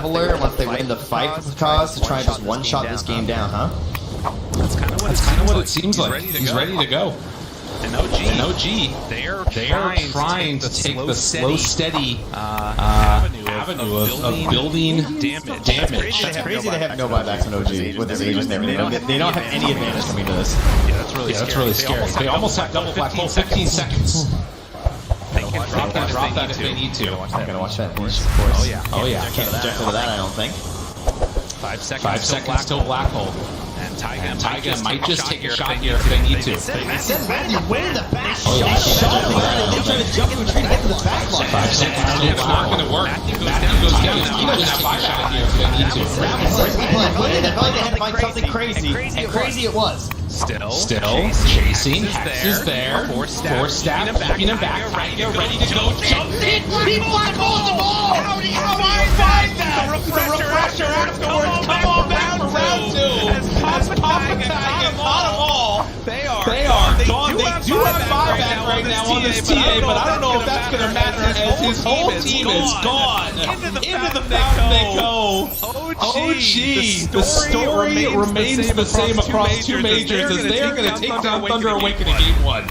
Traveler once they win the fight with Cause to try and just one-shot this game down, huh? That's kind of what it seems like. He's ready to go. And OG, they are trying to take the slow, steady avenue of building damage. That's crazy they have no buybacks on OG with this agents and everything. They don't have any advantage coming to this. Yeah, that's really scary. They almost have double black hole. 15 seconds. They can drop that if they need to. I'm gonna watch that finish, of course. Oh yeah. Can't object to that, I don't think. 5 seconds till black hole. And Taiga might just take a shot here if they need to. They said Randy, where the back shot? They're trying to jump and retreat ahead to the back line. 5 seconds. It's not going to work. Matthew goes down. He doesn't have 5 shot here if they need to. They felt like they had to find something crazy, and crazy it was. Still chasing. Hex is there. Force stab, keeping him back. Taiga ready to go. Jumps in. He black holes the ball. How do you find that? The refresher afterwards. Come on back for round 2. As Papa Taiga caught them all. They are gone. They do have buyback right now on this TA, but I don't know if that's going to matter as his whole team is gone. Into the fountain they go. OG, the story remains the same across 2 majors as they are going to take down Thunder Awaken in Game 1.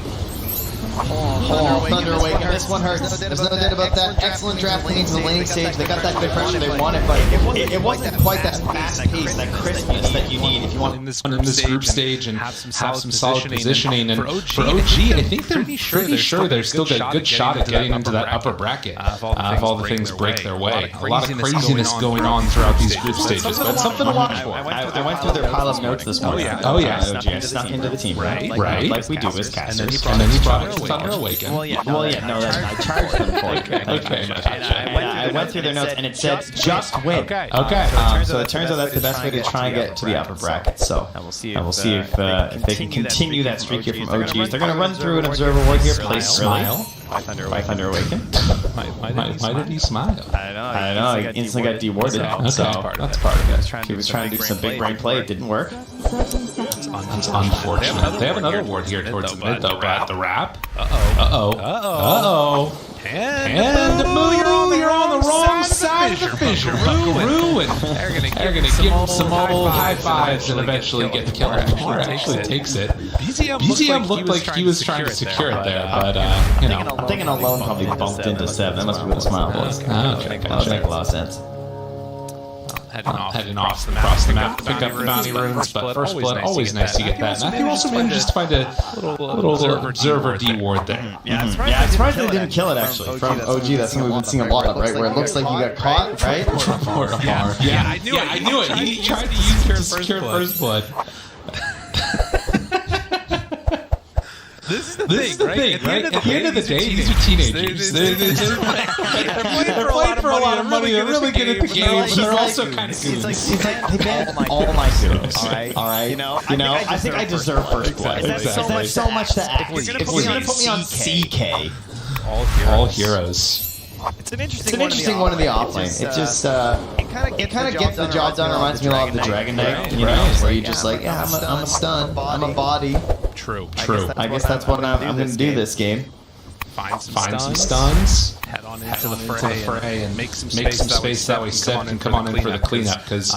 Thunder Awaken. This one hurts. There's no doubt about that. Excellent draft leading to the laning stage. They got that good pressure they wanted, but it wasn't quite that fast pace, that crispness that you need if you want in this group stage and have some solid positioning. And for OG, I think they're pretty sure they're still got a good shot at getting into that upper bracket if all the things break their way. A lot of craziness going on throughout these group stages, but something to watch for. I went through their pile of notes this morning. Oh yeah. I snuck into the team, right? Like we do as casters. And then he brought it to Thunder Awaken. No, I charged them for it. Okay. I went through their notes and it said just win. Okay. So it turns out that's the best way to try and get to the upper bracket. So I will see if they can continue that streak here from OGs. They're going to run through an observer ward here. Play Smile. 500 Awaken. Why did he smile? I don't know. He instantly got dewarded. So that's part of it. He was trying to do some big brain play. It didn't work. It's unfortunate. They have another ward here towards the mid though. The wrap. And you're on the wrong side of the fissure. Ruin. They're gonna give him some old high fives and eventually get the kill. Actually takes it. BZM looked like he was trying to secure it there, but you know. I'm thinking alone probably bumped into Seb. That must be what the smile was. Okay, that would make a lot of sense. Heading off across the map to pick up the bounty runes, but first blood, always nice to get that. And I think also manages to find a little observer D ward there. Yeah, I'm surprised they didn't kill it actually. From OG, that's something we've been seeing a lot of, right? Where it looks like you got caught, right? Yeah, I knew it. He tried to use it to secure first blood. This is the thing, right? At the end of the day, these are teenagers. They're playing for a lot of money. They're really good at the game, but they're also kind of goons. He's like, they ban all my heroes. All right. You know, I think I deserve first blood. Exactly. So much to ask. If you're gonna put me on CK, all heroes. It's an interesting one in the offlane. It just it kind of gets the job done. It reminds me a lot of the Dragon Knight, you know, where you're just like, yeah, I'm a stun, I'm a body. True. I guess that's what I'm going to do this game. Find some stuns. Head on into the fray and make some space that way Seb can come on in for the cleanup because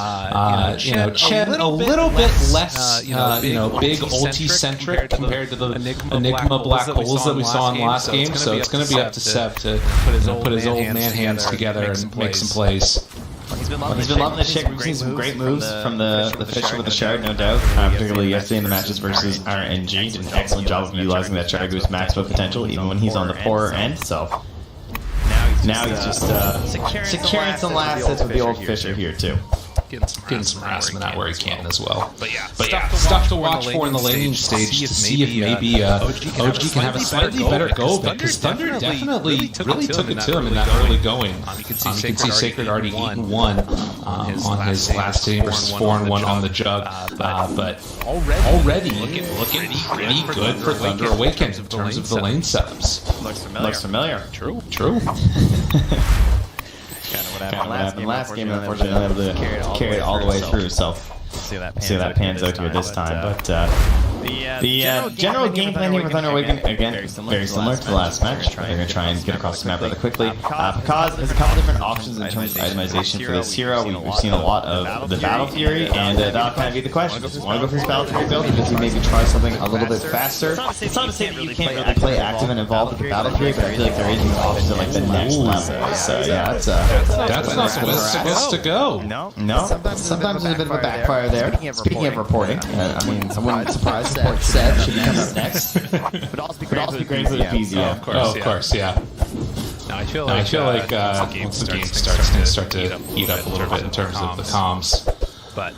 you know Chen a little bit less big ulti centric compared to the Enigma black holes that we saw in the last game. So it's going to be up to Seb to put his old man hands together and make some plays. He's been loving the shit. We've seen some great moves from the Fisher with the Shard, no doubt. Particularly yesterday in the matches versus RNG. Did an excellent job of utilizing that Shard to its maximum potential, even when he's on the poorer end. So now he's just securing some last hits with the old Fisher here too. Getting some harassment out where he can as well. But yeah, stuff to watch for in the laning stage to see if maybe OG can have a slightly better go of it, because Thunder definitely really took it to him in that early going. You can see Sacred already 8-1 on his last game versus 4-1 on the jug, but already looking pretty good for Thunder Awaken in terms of the lane setups. Looks familiar. True. Kind of what happened last game, unfortunately, not able to carry it all the way through. So see how that pans out here this time. But The general game plan here with Underwaken, again, very similar to the last match. They're going to try and get across the map rather quickly. Because there's a couple different options in terms of itemization for this hero. We've seen a lot of the Battle Fury, and that'll kind of be the question. Do you want to go for this Battle Fury build, or does he maybe try something a little bit faster? It's not to say that you can't really play active and involved with the Battle Fury, but I feel like there is options at like the next level. So yeah, that's not the way it's supposed to go. No. Sometimes there's a bit of a backfire there. Speaking of reporting, I mean, I wouldn't be surprised if Port Seb should be coming up next. But also be great for the PZM. Of course, yeah. I feel like once the game starts, going to start to heat up a little bit in terms of the comms. But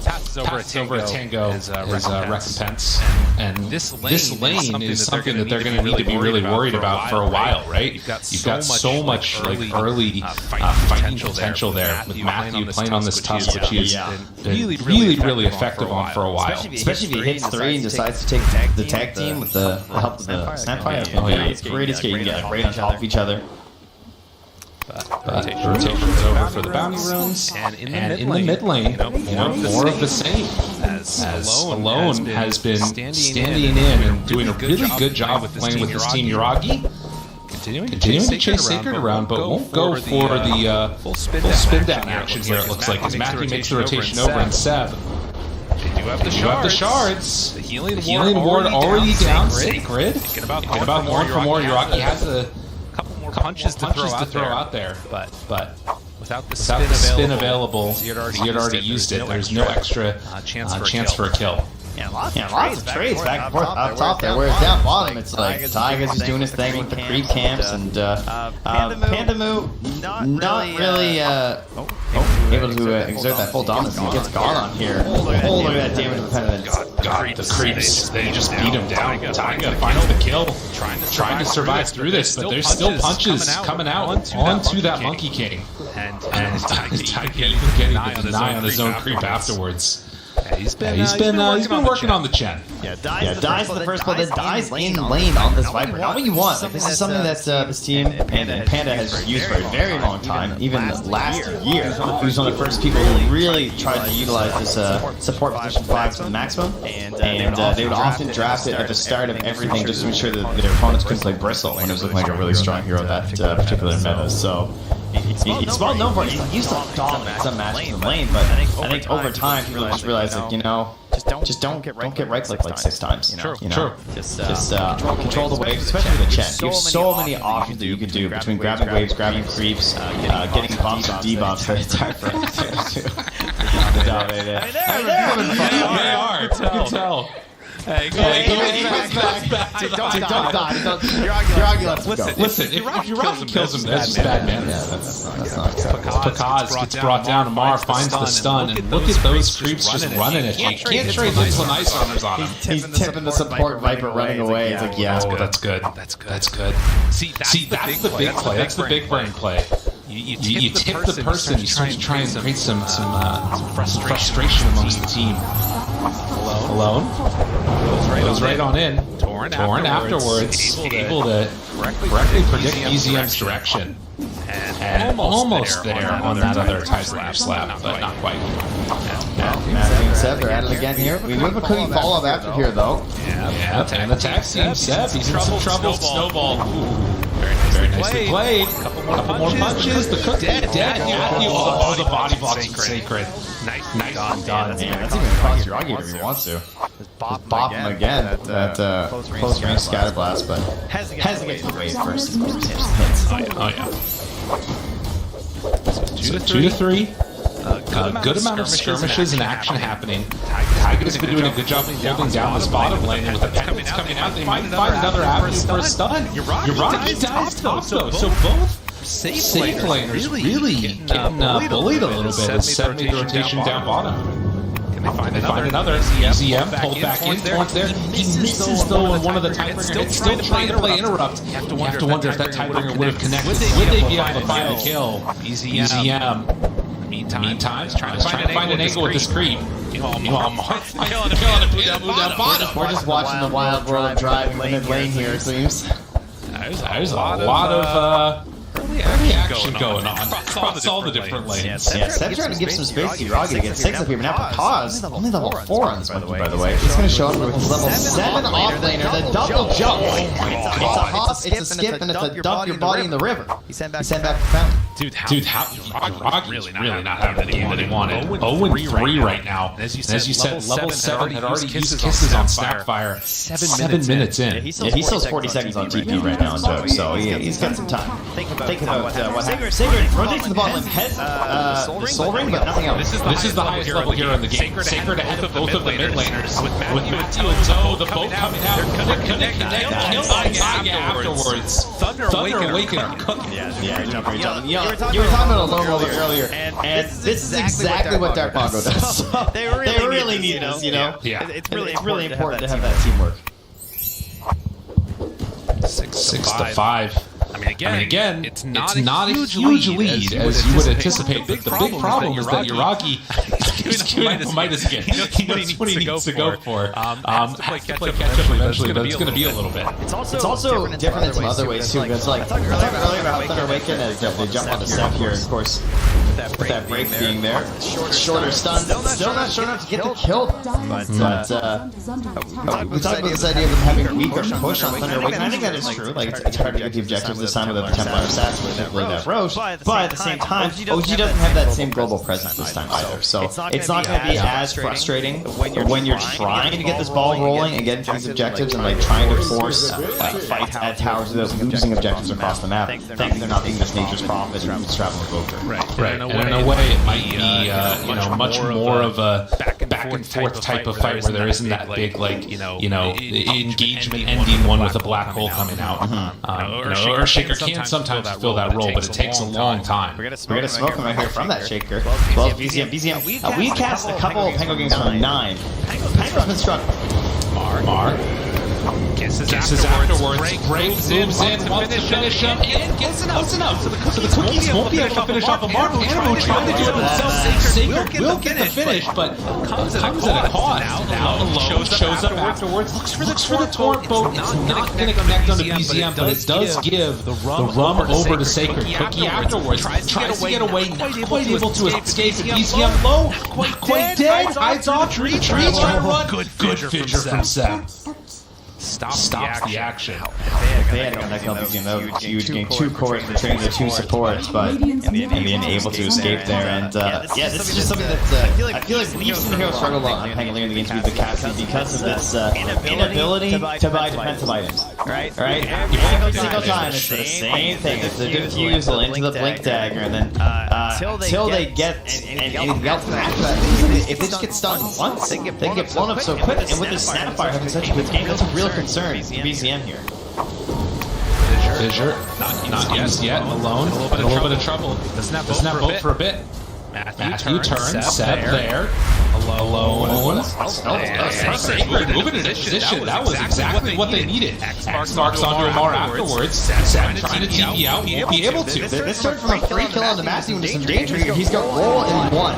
passes over a Tango is recompense, and this lane is something that they're going to need to be really worried about for a while, right? You've got so much like early fighting potential there with Matthew playing on this tusk, which he's been really effective on for a while. Especially if he hits 3 and decides to take the tag team with the help of the Snapfire. It's great escape. You can get like right on top of each other. Rotation's over for the bounty runes, and in the mid lane, more of the same. As Alone has been standing in and doing a really good job with playing with his team Yuragi. Continuing to chase Sacred around, but won't go for the full spin down action here, it looks like, as Matthew makes the rotation over, and Seb. They do have the shards. The healing ward already down. Sacred. Thinking about more for more. Yuragi has a punches to throw out there, but without the spin available, he had already used it. There's no extra chance for a kill. Yeah, lots of trades back and forth up top there, whereas down bottom it's like Tyga's just doing his thing with the creep camps, and Pandamoo not really able to exert that full dominance. He gets gone on here. Oh, look at that damage repentance. God, the creeps, they just beat him down. Taiga finds the kill, trying to survive through this, but there's still punches coming out onto that Monkey King. And Taiga even getting the deny on his own creep afterwards. He's been working on the Chen. Dies in the first blow, then dies in lane on this Viper. Not what you want. Like, this is something that this team and Panda has used for a very long time. Even last year, he was one of the first people who really tried to utilize this support position 5 to the maximum. And they would often draft it at the start of everything just to ensure that their opponents couldn't play Bristle when it was looking like a really strong hero that particular meta. So he's well known for it. He used to dominate some matches in the lane, but I think over time he really just realized, like, just don't get right click like 6 times. True. Just control the waves, especially with the Chen. You have so many options that you can do between grabbing waves, grabbing creeps, getting bumps and debuffs. It's hard for him to dominate it. They are. You can tell. Hey, go back. Don't die. Yuragi lets him go. Listen, if Yuragi kills him, that's just bad, man. Yeah, that's not acceptable. Pakaz gets brought down, Amar finds the stun, and look at those creeps just running at you. You can't trade little nice armors on him. He's tipping the support Viper running away. It's like, yeah. Oh, that's good. See, that's the big play. That's the big brain play. You tip the person, you start to try and create some frustration amongst the team. Alone. Goes right on in. Torn afterwards. Able to correctly predict EZM's direction. And almost there on that other Tidebringer slap, but not quite. Matthew and Seb are at it again here. We move a cookie follow-up after here, though. Yeah, and the tag team, Seb, he's in some trouble. Snowball. Very nicely played. Couple more punches. The cook dead. Matthew. Oh, the body blocks from Sacred. Nice done. Yeah, that's even across Yuragi if he wants to. Just bop him again at close range scatter blast, but has to get to the wave first. Oh yeah. 2 to 3. Good amount of skirmishes and action happening. Taiga's been doing a good job of holding down this bottom lane, and with the pendants coming out, they might find another avenue for a stun. Yuragi dies top though, so both safe laners really getting bullied a little bit as Seb made the rotation down bottom. Can they find another? EZM pulled back in, Torrent's there. He misses though on one of the Tidebringer hits, still trying to play interrupt. You have to wonder if that Tidebringer would have connected. Would they be able to find the kill? EZM. Meantime, trying to find an angle with this creep. Killing a bottom. We're just watching the wild world of driving the mid lane here, it seems. There's a lot of early action going on across all the different lanes. Yeah, Seb trying to give some space to Yuragi to get 6 up here, but now Pause, only level 4 on this monkey, by the way. He's going to show up with his level 7 offlaner, the double jump. It's a hop, it's a skip, and it's a dump your body in the river. He sent back to Fountain. Dude, how Yuragi's really not having the game that he wanted. 0-3 right now. And as you said, level 7 had already used kisses on Snapfire 7 minutes in. Yeah, he still has 40 seconds on TP right now in Dota, so he's got some time. Think about what happened. Sigurd rotates the bottom lane, heads the Soul Ring, but nothing else. This is the highest level hero in the game. Sacred ahead of both of the mid laners. With Matthew and Zoe, the boat coming out. They're connecting. Kill by Gaga afterwards. Thunder Awaken are cooking. Yeah, jumping. You were talking about a low roller earlier, and this is exactly what Dark Bongo does. They really need this, you know? Yeah. It's really important to have that teamwork. 6-5. I mean, again, it's not a huge lead as you would anticipate. But the big problem is that Yuragi is giving him a Midas again. He knows what he needs to go for. Has to play catch up eventually, but it's going to be a little bit. It's also different in some other ways too. Because like I talked earlier about how Thunder Awaken as they jump onto Seth here, of course. With that break being there, shorter stun, still not sure enough to get the kill. But we talked about this idea of them having weaker push on Thunder Awaken. I think that is true. Like it's hard to get the objectives this time with the Templar Assassin, particularly that Roche. But at the same time, OG doesn't have that same global presence this time either. So it's not going to be as frustrating when you're trying to get this ball rolling and get these objectives and like trying to force fights at towers without losing objectives across the map. Thanks, they're not English Nature's Prophet and Straddling Evoker. Right. And in a way, it might be much more of a back and forth type of fight where there isn't that big engagement ending one with a black hole coming out. Or Shaker can sometimes fill that role, but it takes a long time. We're gonna smoke him right here from that Shaker. Well, BZM. We cast a couple of Pango games from 9. Pango's been struck. Mar. Kisses afterwards. Break zooms in, wants to finish him, and gets enough. So the Cookies won't be able to finish off a Marvel. Animo trying to do it himself. Sacred will get the finish, but comes at a cost. Now alone shows up afterwards. Looks for the torrent boat. It's not going to connect onto BZM, but it does give the rum over to Sacred. Cookie afterwards tries to get away, not quite able to escape. BZM low, quite dead. Hides off. Tree trying to run. Good fissure from Seth. Stops the action. If they had gotten that kill, that would huge gain 2 cores for training the 2 supports, but in the end able to escape there. And yeah, this is just something that I feel like Leafs and Heroes struggle a lot on Pangolier in the games with the Cassie because of this inability to buy defensive items. Right? Every single time it's the same thing. It's the diffusal into the blink dagger, and then till they get anything else. And after that, if they just get stunned once, they can get blown up so quick. And with this Snapfire having such a good game, that's a real concern. BZM here. Fissure, not used yet. Alone, a little bit of trouble. Doesn't have boat for a bit. Matthew turns, Seb there. Alone. Sacred moving into position. That was exactly what they needed. X-Marks onto Amar afterwards. Seb trying to TP out. Won't be able to. This turned from a free kill onto Matthew into some danger here. He's got roll in 1.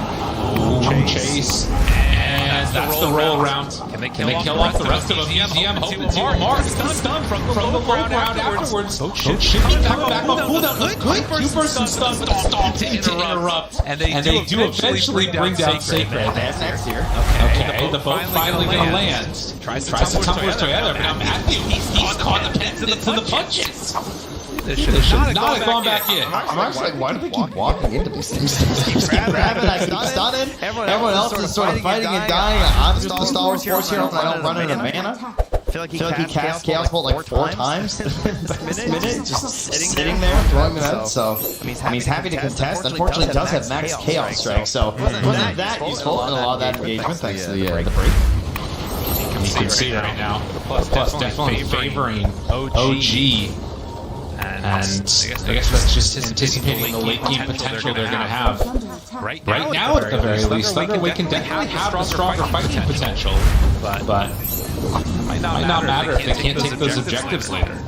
Chase. And that's the roll around. Can they kill off the rest of them? BZM hoping to. Amar stunned from the low ground afterwards. Boat should be coming back off cooldown. Good Q-burst some stun, but stopped to interrupt. And they do eventually bring down Sacred. That's next here. Okay, the boat finally gonna land. Tries to tumble together, but now Matthew, he's caught the pins into the punches. They should not have gone back in. I'm actually like, why do they keep walking into these things? Just keep grabbing, I keep stunning. Everyone else is sort of fighting and dying. I'm just the stalwart force hero and I don't run out of mana. I feel like he cast Chaos Bolt like 4 times this minute, just sitting there throwing them out. So he's happy to contest. Unfortunately, does have max Chaos Strike, so wasn't that useful in a lot of that engagement thanks to the break. You can see right now. Plus definitely favoring OG. And I guess that's just anticipating the late game potential they're going to have. Right now, at the very least, Thunder Awaken definitely have a stronger fighting potential, but it might not matter if they can't take those objectives later.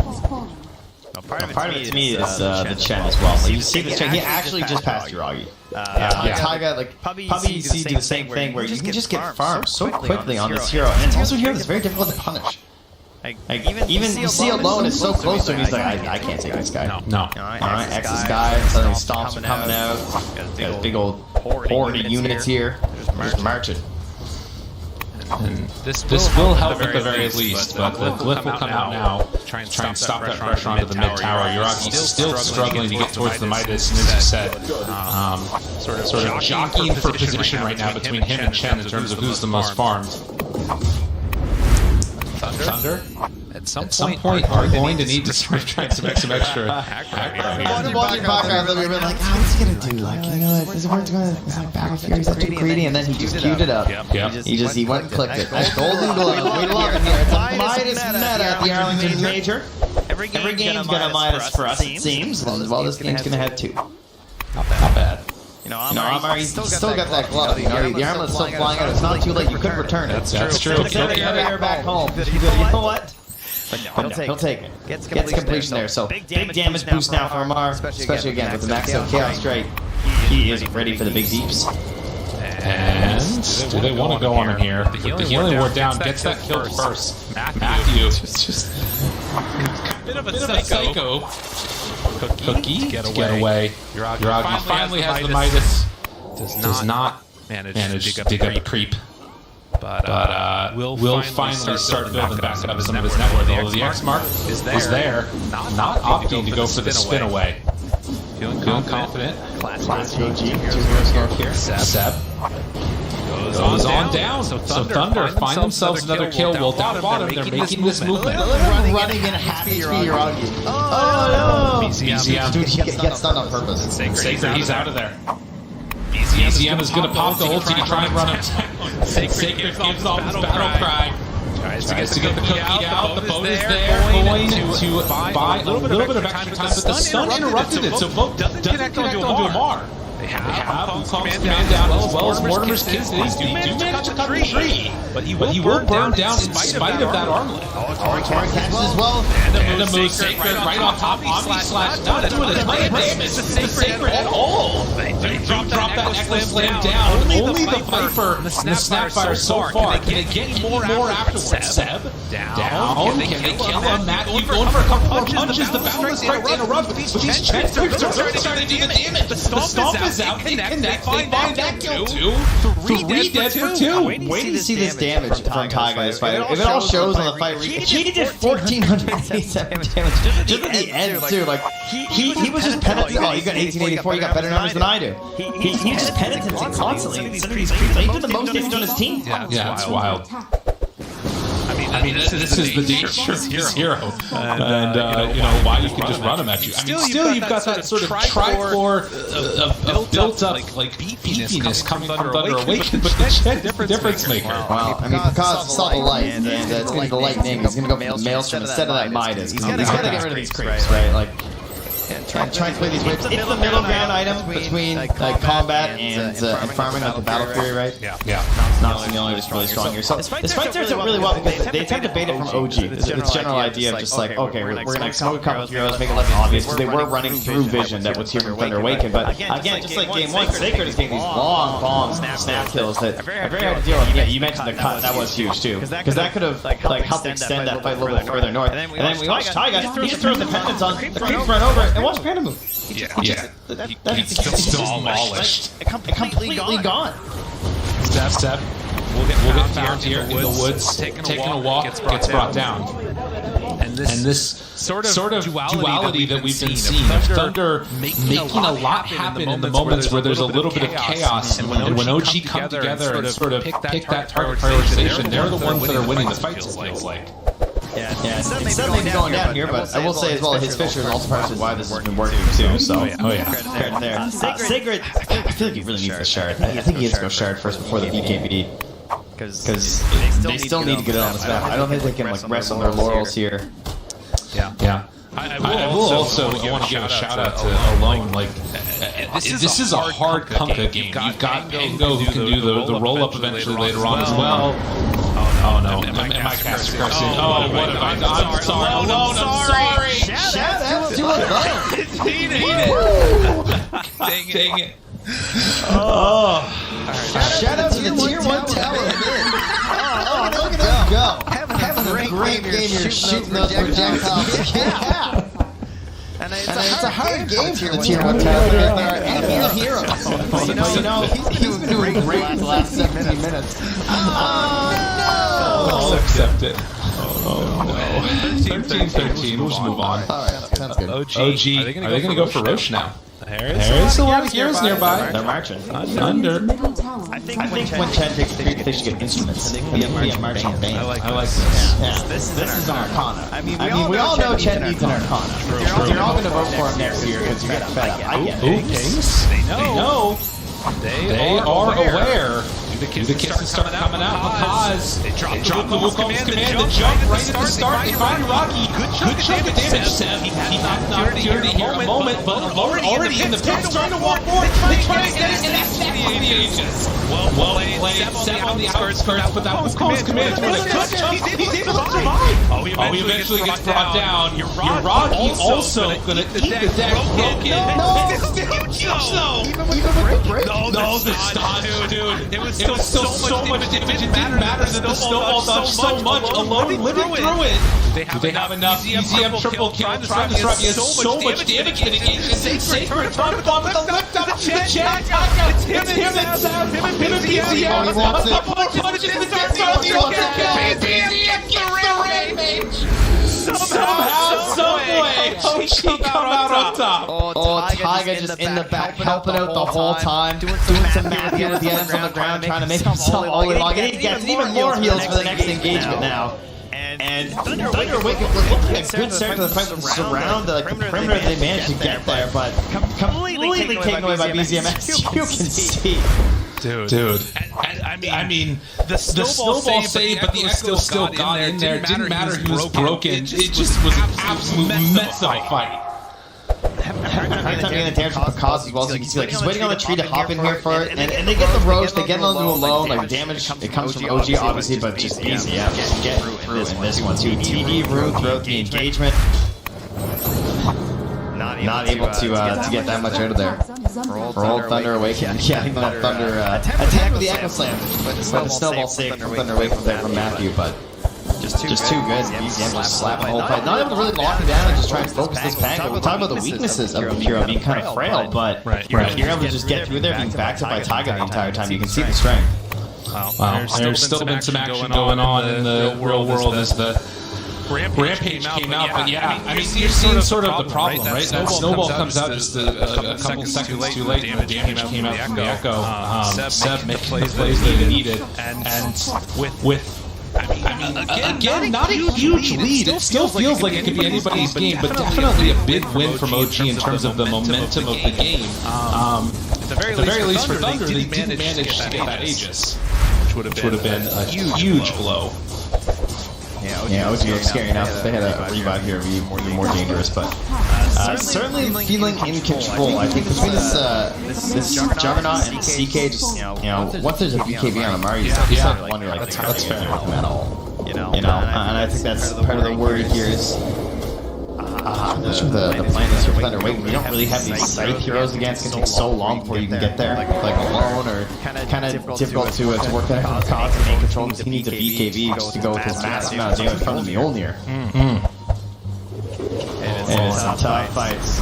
Part of it to me is the Chen as well. Like, you see the Chen, he actually just passed Yuragi. Taiga, like, Puppy you see do the same thing where you can just get farmed so quickly on this hero, and it's also a hero that's very difficult to punish. Like even C alone is so close to him. He's like, I can't take this guy. No. All right, X's guy. Suddenly stomps are coming out. Got big old horde of units here. Just marching. And this will help at the very least, but the glyph will come out now. Try and stop that pressure onto the mid tower. Yuragi's still struggling to get towards the Midas, and as you said, sort of jockeying for position right now between him and Chen in terms of who's the most farmed. Thunder? At some point are going to need to sort of try some extra Watching background, we were like, what's he gonna do? Like, you know, is it going to like Battle Fury? He's too greedy, and then he just queued it up. He went and clicked it. Golden glove. We love it here. It's a Midas meta at the Arlington Major. Every game's gonna Midas for us, it seems. Well, this game's gonna have two. Not bad. You know, Amari's still got that glove. You know, the armlet's still flying out. It's not too late. You could return it. That's true. Get the air back home. You know what? But no, he'll take it. Gets completion there. So big damage boost now for Amar, especially again with the max out Chaos Strike. He is ready for the big deeps. And do they want to go on him here? The healing ward down gets that kill first. Matthew just bit of a psycho. Cookie get away. Yuragi finally has the Midas. Does not manage to dig up a creep. But will finally start building back up some of his network. Although the X mark is there, not opting to go for the spin away. Feeling confident. Classic OG. 2-0 here. Seb goes on down. So Thunder find themselves another kill. Well, down bottom, they're making this movement. Running in half HP Yuragi. Oh no! BZM. Dude, he gets stunned on purpose. Sacred, he's out of there. BZM is going to pop the ulti to try and run him. Sacred gives off his battle cry. Tries to get the cookie out. The boat is there. Going to buy a little bit of extra time, but the stun interrupted it, so Vote doesn't connect onto Amar. They have Wukong's command down as well as Mortimer's kids. They do manage to cut the tree, but he will burn down in spite of that armlet. Torrent catches as well. And the move Sacred right on top. Omni/slash not doing a ton of damage to Sacred at all. They drop that Echo Slam down. Only the Viper and the Snapfire so far. Can they get more afterwards? Seb down. Can they kill him? Matthew going for a couple more punches. The Boundless Strike interrupt. But these checks are starting to do the damage. The Stomp is out. They connect. They find that kill too. 3 dead for 2. Wait till you see this damage from Taiga's fight. If it all shows on the fight, he did 1,487 damage just at the end too. Like he was just penitent. Oh, you got 1884. You got better numbers than I do. He just penitent constantly. He did the most damage on his team. Yeah, it's wild. I mean, this is the dangerous hero, and you know why you can just run him at you. I mean, still you've got that sort of triflor of built-up like beefiness coming from Thunder Awakened, but the Chen difference maker. Well, I mean, because saw the light, and it's going to be the lightning. He's going to go for the Maelstrom instead of that Midas. He's got to get rid of these creeps, right? Like. Try to play these waves. It's the middle ground item between like combat and farming, like the Battle Fury, right? Yeah. Not the only just really strong here. So this fight starts out really well because they attempt to bait it from OG. It's general idea of just like, okay, we're gonna smoke a couple heroes, make it less obvious because they were running through vision that was here from Thunder Awakened. But again, just like game 1, Sacred is getting these long bombs, snap kills that are very hard to deal with. Yeah, you mentioned the cut, that was huge too, because that could have like helped extend that fight a little bit further north. And then we watch Taiga, he just throws the pendants on, the creeps run over, and watch Panda move. That's still demolished. Completely gone. Step. We'll get found here in the woods. Taking a walk gets brought down. And this sort of duality that we've been seeing of Thunder making a lot happen in the moments where there's a little bit of chaos, and when OG come together and sort of pick that target prioritization, they're the ones that are winning the fights, it feels like. Yeah, it's maybe going down here, but I will say as well, his Fisher is also part of why this has been working too. So, there. Sacred, I feel like he really needs the shard. I think he has to go shard first before the BKB, because they still need to get it on this map. I don't think they can like rest on their laurels here. Yeah. I want to give a shout out to Alone. Like, this is a hard Kunkka game. You've got Pango who can do the roll up eventually later on as well. Oh no! Am I caster cursing? Oh, what have I done? I'm sorry. I'm sorry. Shout out to Alone. Dang it! Shout out to the Tier 1 talent. Look at him go. Having a great game here shooting those projectiles. Yeah. And it's a hard game for the Tier 1 talent because there are enemy heroes. But you know, he's been doing great the last 17 minutes. I'll accept it. Oh no. 13-13. We'll just move on. Alright, sounds good. OG. Are they going to go for Roche now? There's a lot of heroes nearby. They're marching. Under. I think when Chad takes creep, they should get instruments. Be a marching band. I like this. Yeah. This is an Arcana. I mean, we all know Chad needs an Arcana. You're all going to vote for him next year because you got fed up. I get it. Kings? They know. They are aware. The kids start coming out because they drop the Wukong's command to jump right at the start. They find Rocky. Good chunk of damage. Seb, he got an opportunity here in a moment, but already in the pit, starting to walk forward. They try to extend it, and that's the ages. Well played. Seb on the outskirts, but that Wukong's command is a good chunk. He's able to survive. Oh, he eventually gets brought down. Your Rocky also going to keep the deck broken. No! No, the stun, dude. It was still so much damage. It didn't matter that the snowball dodged so much. Alone living through it. Do they have enough? EZM triple kill. Trying to survive. He has so much damage mitigation. Sacred trying to bomb with the lift up. The jet. It's him and Sam. Him and EZM. He wants it. Punch in the dark. Somehow, someway, OG come out on top. Oh, Taiga just in the back, helping out the whole time, doing some mapping with the items on the ground, trying to make himself all in long. And he gets even more heals for the next engagement now. And Thunder Wake was looking like a good start to the fight with the surround, the perimeter they managed to get there, but completely taken away by BZMS. You can see. Dude. I mean, the snowball saved, but the Echo still got in there. It didn't matter who was broken. It just was an absolute mess of a fight. Hard time getting the damage from Kaz as well, so you can see like he's waiting on the tree to hop in here for it, and they get the Roche, they get onto alone, like damage, it comes from OG obviously, but just BZM just get through in this one too. TD Rune throughout the engagement. Not able to get that much out of there. For old Thunder Awaken. Yeah, I think that Thunder attack with the Echo Slam. But the snowball save from Thunder Awaken there from Matthew, but just too good. BZM just slapping the whole fight. Not able to really lock him down and just try and focus this pack. We're talking about the weaknesses of the hero being kind of frail, but you're able to just get through there, being backed up by Taiga the entire time. You can see the strength. Wow. There's still been some action going on in the real world as the Rampage came out, but yeah, I mean, you're seeing sort of the problem, right? That snowball comes out just a couple seconds too late, and the damage came out from the Echo. Seb making the plays that he needed, and with again, not a huge lead. It still feels like it could be anybody's game, but definitely a big win from OG in terms of the momentum of the game. At the very least for Thunder, they didn't manage to get that Aegis, which would have been a huge blow. Yeah, OG looks scary enough. If they had a revive here, it would be more dangerous, but certainly feeling in control. I think between this Juggernaut and CK, just, once there's a BKB on him, Mari's starting to wonder, like, that's fair with him at all. And I think that's part of the worry here is, the plan is for Thunder Wake. We don't really have these scythe heroes against. It can take so long before you can get there, like alone, or kind of difficult to work that out from Kaz and take control because he needs a BKB just to go with his massive amount of damage from the Mjolnir. And it's a tough fights.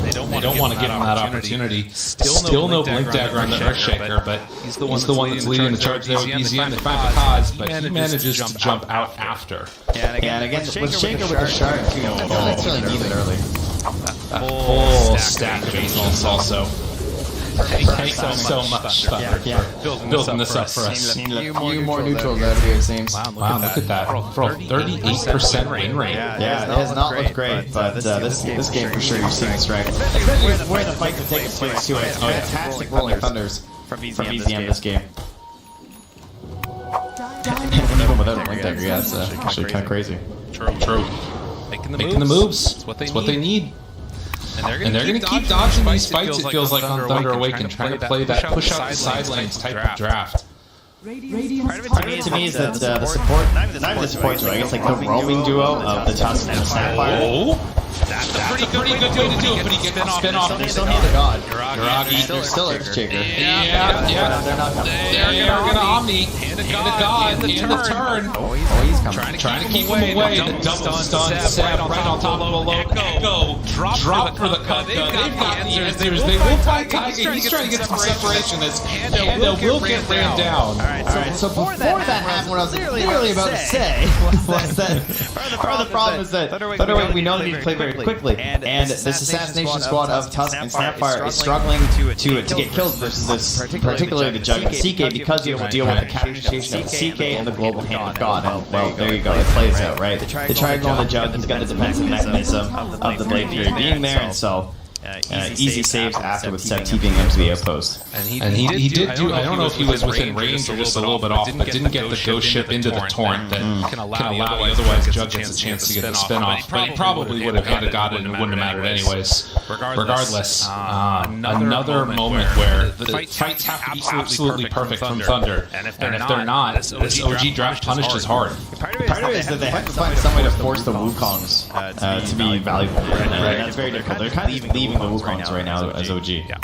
They don't want to give him that opportunity. Still no Blink Dagger on the Earthshaker, but he's the one that's leading the charge there with BZM. They find the Kaz, but he manages to jump out after. Yeah, and again, with Shaker with the shard too, that's really needed early. A full stack of insults also. Thanks so much, Thunder, for building this up for us. A few more neutrals out here, it seems. Wow, look at that. For 38% win rate. Yeah, it has not looked great, but this game for sure you're seeing strength. Especially where the fight could take place too. It's fantastic rolling Thunders from BZM this game. And even without a Blink Dagger, yeah, it's actually kind of crazy. True. Making the moves. It's what they need. And they're going to keep dodging these fights, it feels like, on Thunder Awaken, trying to play that push out the side lanes type of draft. Part of it to me is that the support, not even the support duo, I guess like the roaming duo of the Tusk and the Sapphire. That's a pretty good way to do it, but he gets the spin off. They still need the God. Uragi. They're still Earthshaker. Yeah. They're not coming. They're gonna Omni. Hand of God in the turn. Oh, he's coming. Trying to keep him away. The double stun Seb right on top of a low Echo. Drop for the cut. They've got the answers. They will fight Tiger. He's trying to get some separation as Panda will get ran down. Alright, so before that happened, what I was literally about to say was that part of the problem is that Thunderwave, we know they need to play very quickly, and this assassination squad of Tusk and Snapfire is struggling to get kills versus this, particularly the Jug and CK, because you have to deal with the capitalization of CK and the global hand of God. And well, there you go, it plays out, right? They try to go on the Jug, he's got the defensive mechanism of the Blade Fury being there, and so easy saves after with Seb TPing him to the outpost. And he did do, I don't know if he was within range or just a little bit off, but didn't get the ghost ship into the torrent that can allow the otherwise Jug gets a chance to get the spin off. But he probably would have got it and it wouldn't have mattered anyways. Regardless, another moment where the fights have to be absolutely perfect from Thunder. And if they're not, this OG draft punish is hard. Part of it is that they have to find some way to force the Wukongs to be valuable. And that's very difficult. They're kind of leaving the Wukongs right now as OG. Yeah,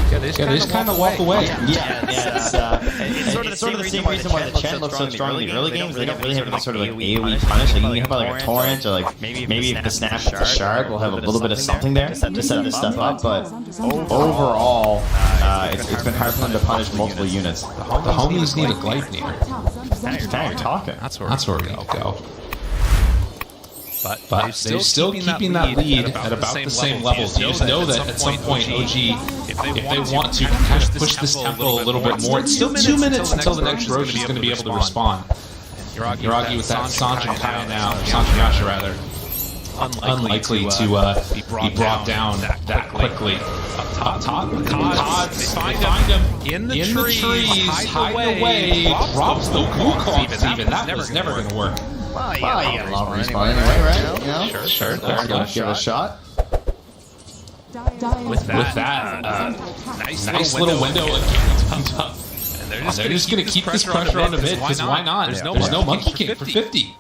they just kind of walk away. It's sort of the same reason why the Chen looks so strong in the early games. They don't really have any sort of like AoE punish. Like you can have like a torrent or like maybe if the snap with the shard will have a little bit of something there to set this stuff up. But overall, it's been hard for them to punish multiple units. The homies need a Gleipnir. Now you're talking. That's where we go. But they're still keeping that lead at about the same levels. You just know that at some point OG, if they want to kind of push this tempo a little bit more, it's still 2 minutes until the next Roche is going to be able to respond. Uragi with that Sanjin Kaya now, Sanjin Yasha rather, unlikely to be brought down that quickly. Up top, Cods, they find him in the trees, hide away, drops the Wukongs even. That was never going to work. Well, you got a long respawn anyway, right? You know? Sure. Give it a shot. With that, nice little window again. And they're just going to keep this pressure on the mid, because why not? There's no Monkey King for 50.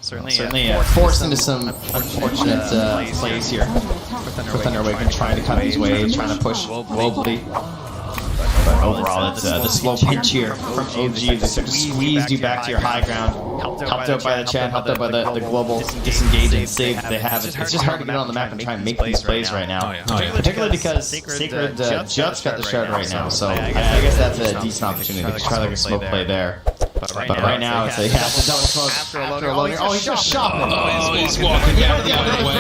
Certainly forced into some unfortunate plays here for Thunderwave and trying to cut his way, trying to push globally. But overall, it's the slow pinch here from OG. They sort of squeezed you back to your high ground. Helped out by the Chen, helped out by the global disengage and save that they have. It's just hard to get on the map and try and make these plays right now. Particularly because Sacred just got the shard right now. So I guess that's a decent opportunity. They could try like a smoke play there. But right now, it's a double smoke after a loading. Oh, he's just shopping. Oh, he's walking down the other way.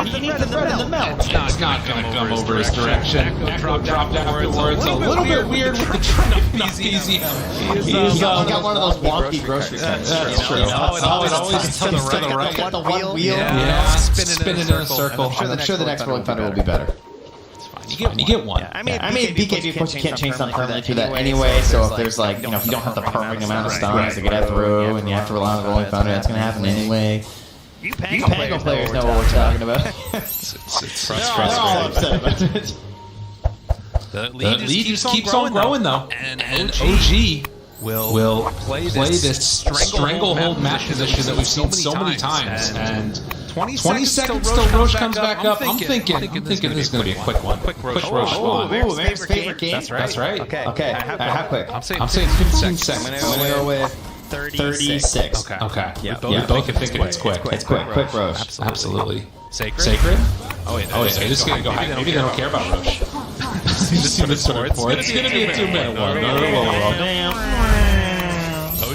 He needs the thread in the melt. It's not going to come over his direction. Dropped afterwards. A little bit weird with the trapeze. He got one of those wonky grocery carts. That's true. Always to the right. Got the one wheel. Yeah, spinning in a circle. I'm sure the next Rolling Thunder will be better. You get one. I mean, BKB push, you can't change stuff permanently through that anyway, so if there's like, if you don't have the perfect amount of stuns to get out through, and you have to rely on the Rolling Thunder, that's going to happen anyway. You Pango players know what we're talking about. It's They're all upset about it. The lead just keeps on growing though, and OG will play this stranglehold match position that we've seen so many times, and 20 seconds till Roche comes back up. I'm thinking this is going to be a quick one. Quick Roche spawn. Ooh, Mayor's favorite game? That's right. Okay, how quick? I'm saying 15 seconds. I'm going to go with 36. Okay. Yeah. We both think it's quick. It's quick Roche. Absolutely. Sacred? Oh yeah, they're just going to go high. Maybe they don't care about Roche. It's going to be a 2-minute one.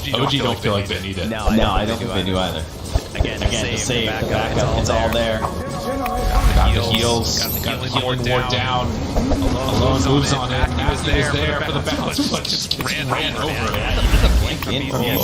OG don't feel like they need it. No, I don't think they do either. Again, the save, the backup, it's all there. Got the heals, got the healing ward down. Alone moves on it. Matthew is there for the bounce, but just ran over it. That's a blink in from here.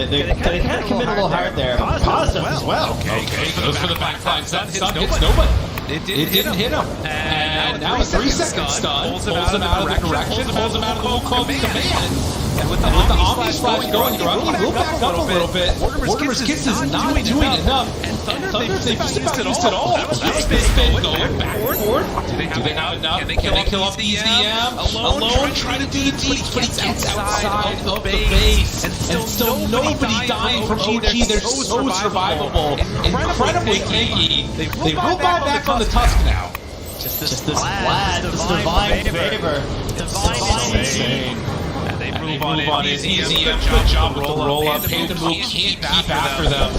They kind of commit a little hard there. Positive as well. Okay, goes for the backline. Stun hits nobody. It didn't hit him. And now a 3-second stun, pulls him out of the direction, pulls him out of the Wukong command. And with the Omni Slash going, Grungy will back up a little bit. Mortimer's Kiss is not doing enough. And Thunder, they've just about used it all. Spin going back and forth. Do they have enough? Can they kill off the EZM? Alone, trying to do the deep, but he gets outside of the base. And still nobody dying from OG. They're so survivable. Incredibly tanky. They will buy back on the Tusk now. Just this Vlad, this divine favor. Divine. They move on in. EZM, good job with the roll-up. Panda Move can't keep after them.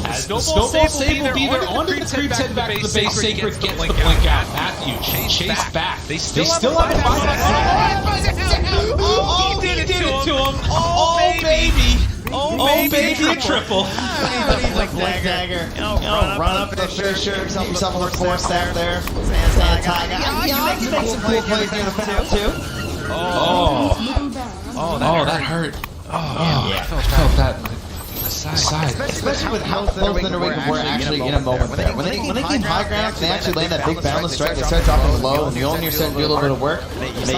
As the Snowball Save will be there onto the creeps, head back to the base. Sacred gets the blink out. Matthew, chase back. They still have the buyback. Oh, he did it to him. Oh, baby. Oh, baby, a triple. Like dagger. Run up the Fisher, himself on the 4-stack there. Stand tag. Yeah, you make some cool plays near the fence too. Oh, that hurt. I felt that. Side. Especially with how close Thunderwing were actually in a moment there. When they came high ground, they actually land that big boundless strike, they start dropping low, and the only starting to do a little bit of work.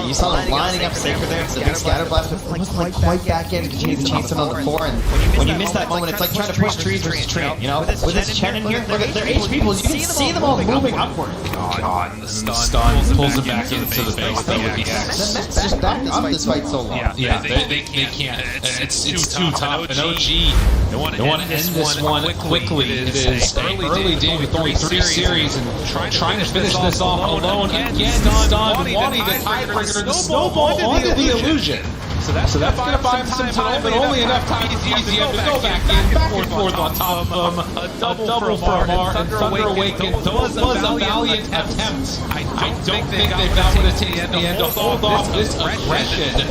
You saw them lining up Sacred there, it's a big scatter blast, but it wasn't like quite back in to chase it on the 4, and when you miss that moment, it's like trying to push trees versus tree, you know? With this Chen in here, look at their HP pools, you can see them all moving upward. God, the stun pulls them back into the base. That would be That's just backed up this fight so long. Yeah, they can't. It's too tough. An OG, they want to end this one quickly. It is early day with only 3 series and trying to finish this off alone. Again, stun, wanting the tiebreaker, the snowball onto the illusion. So that's going to buy him some time, but only enough time for EZM to go back and forth on top of him. A double from Mar, and Thunder Awakened was a valiant attempt. I don't think they've got what it takes in the end to hold off this aggression.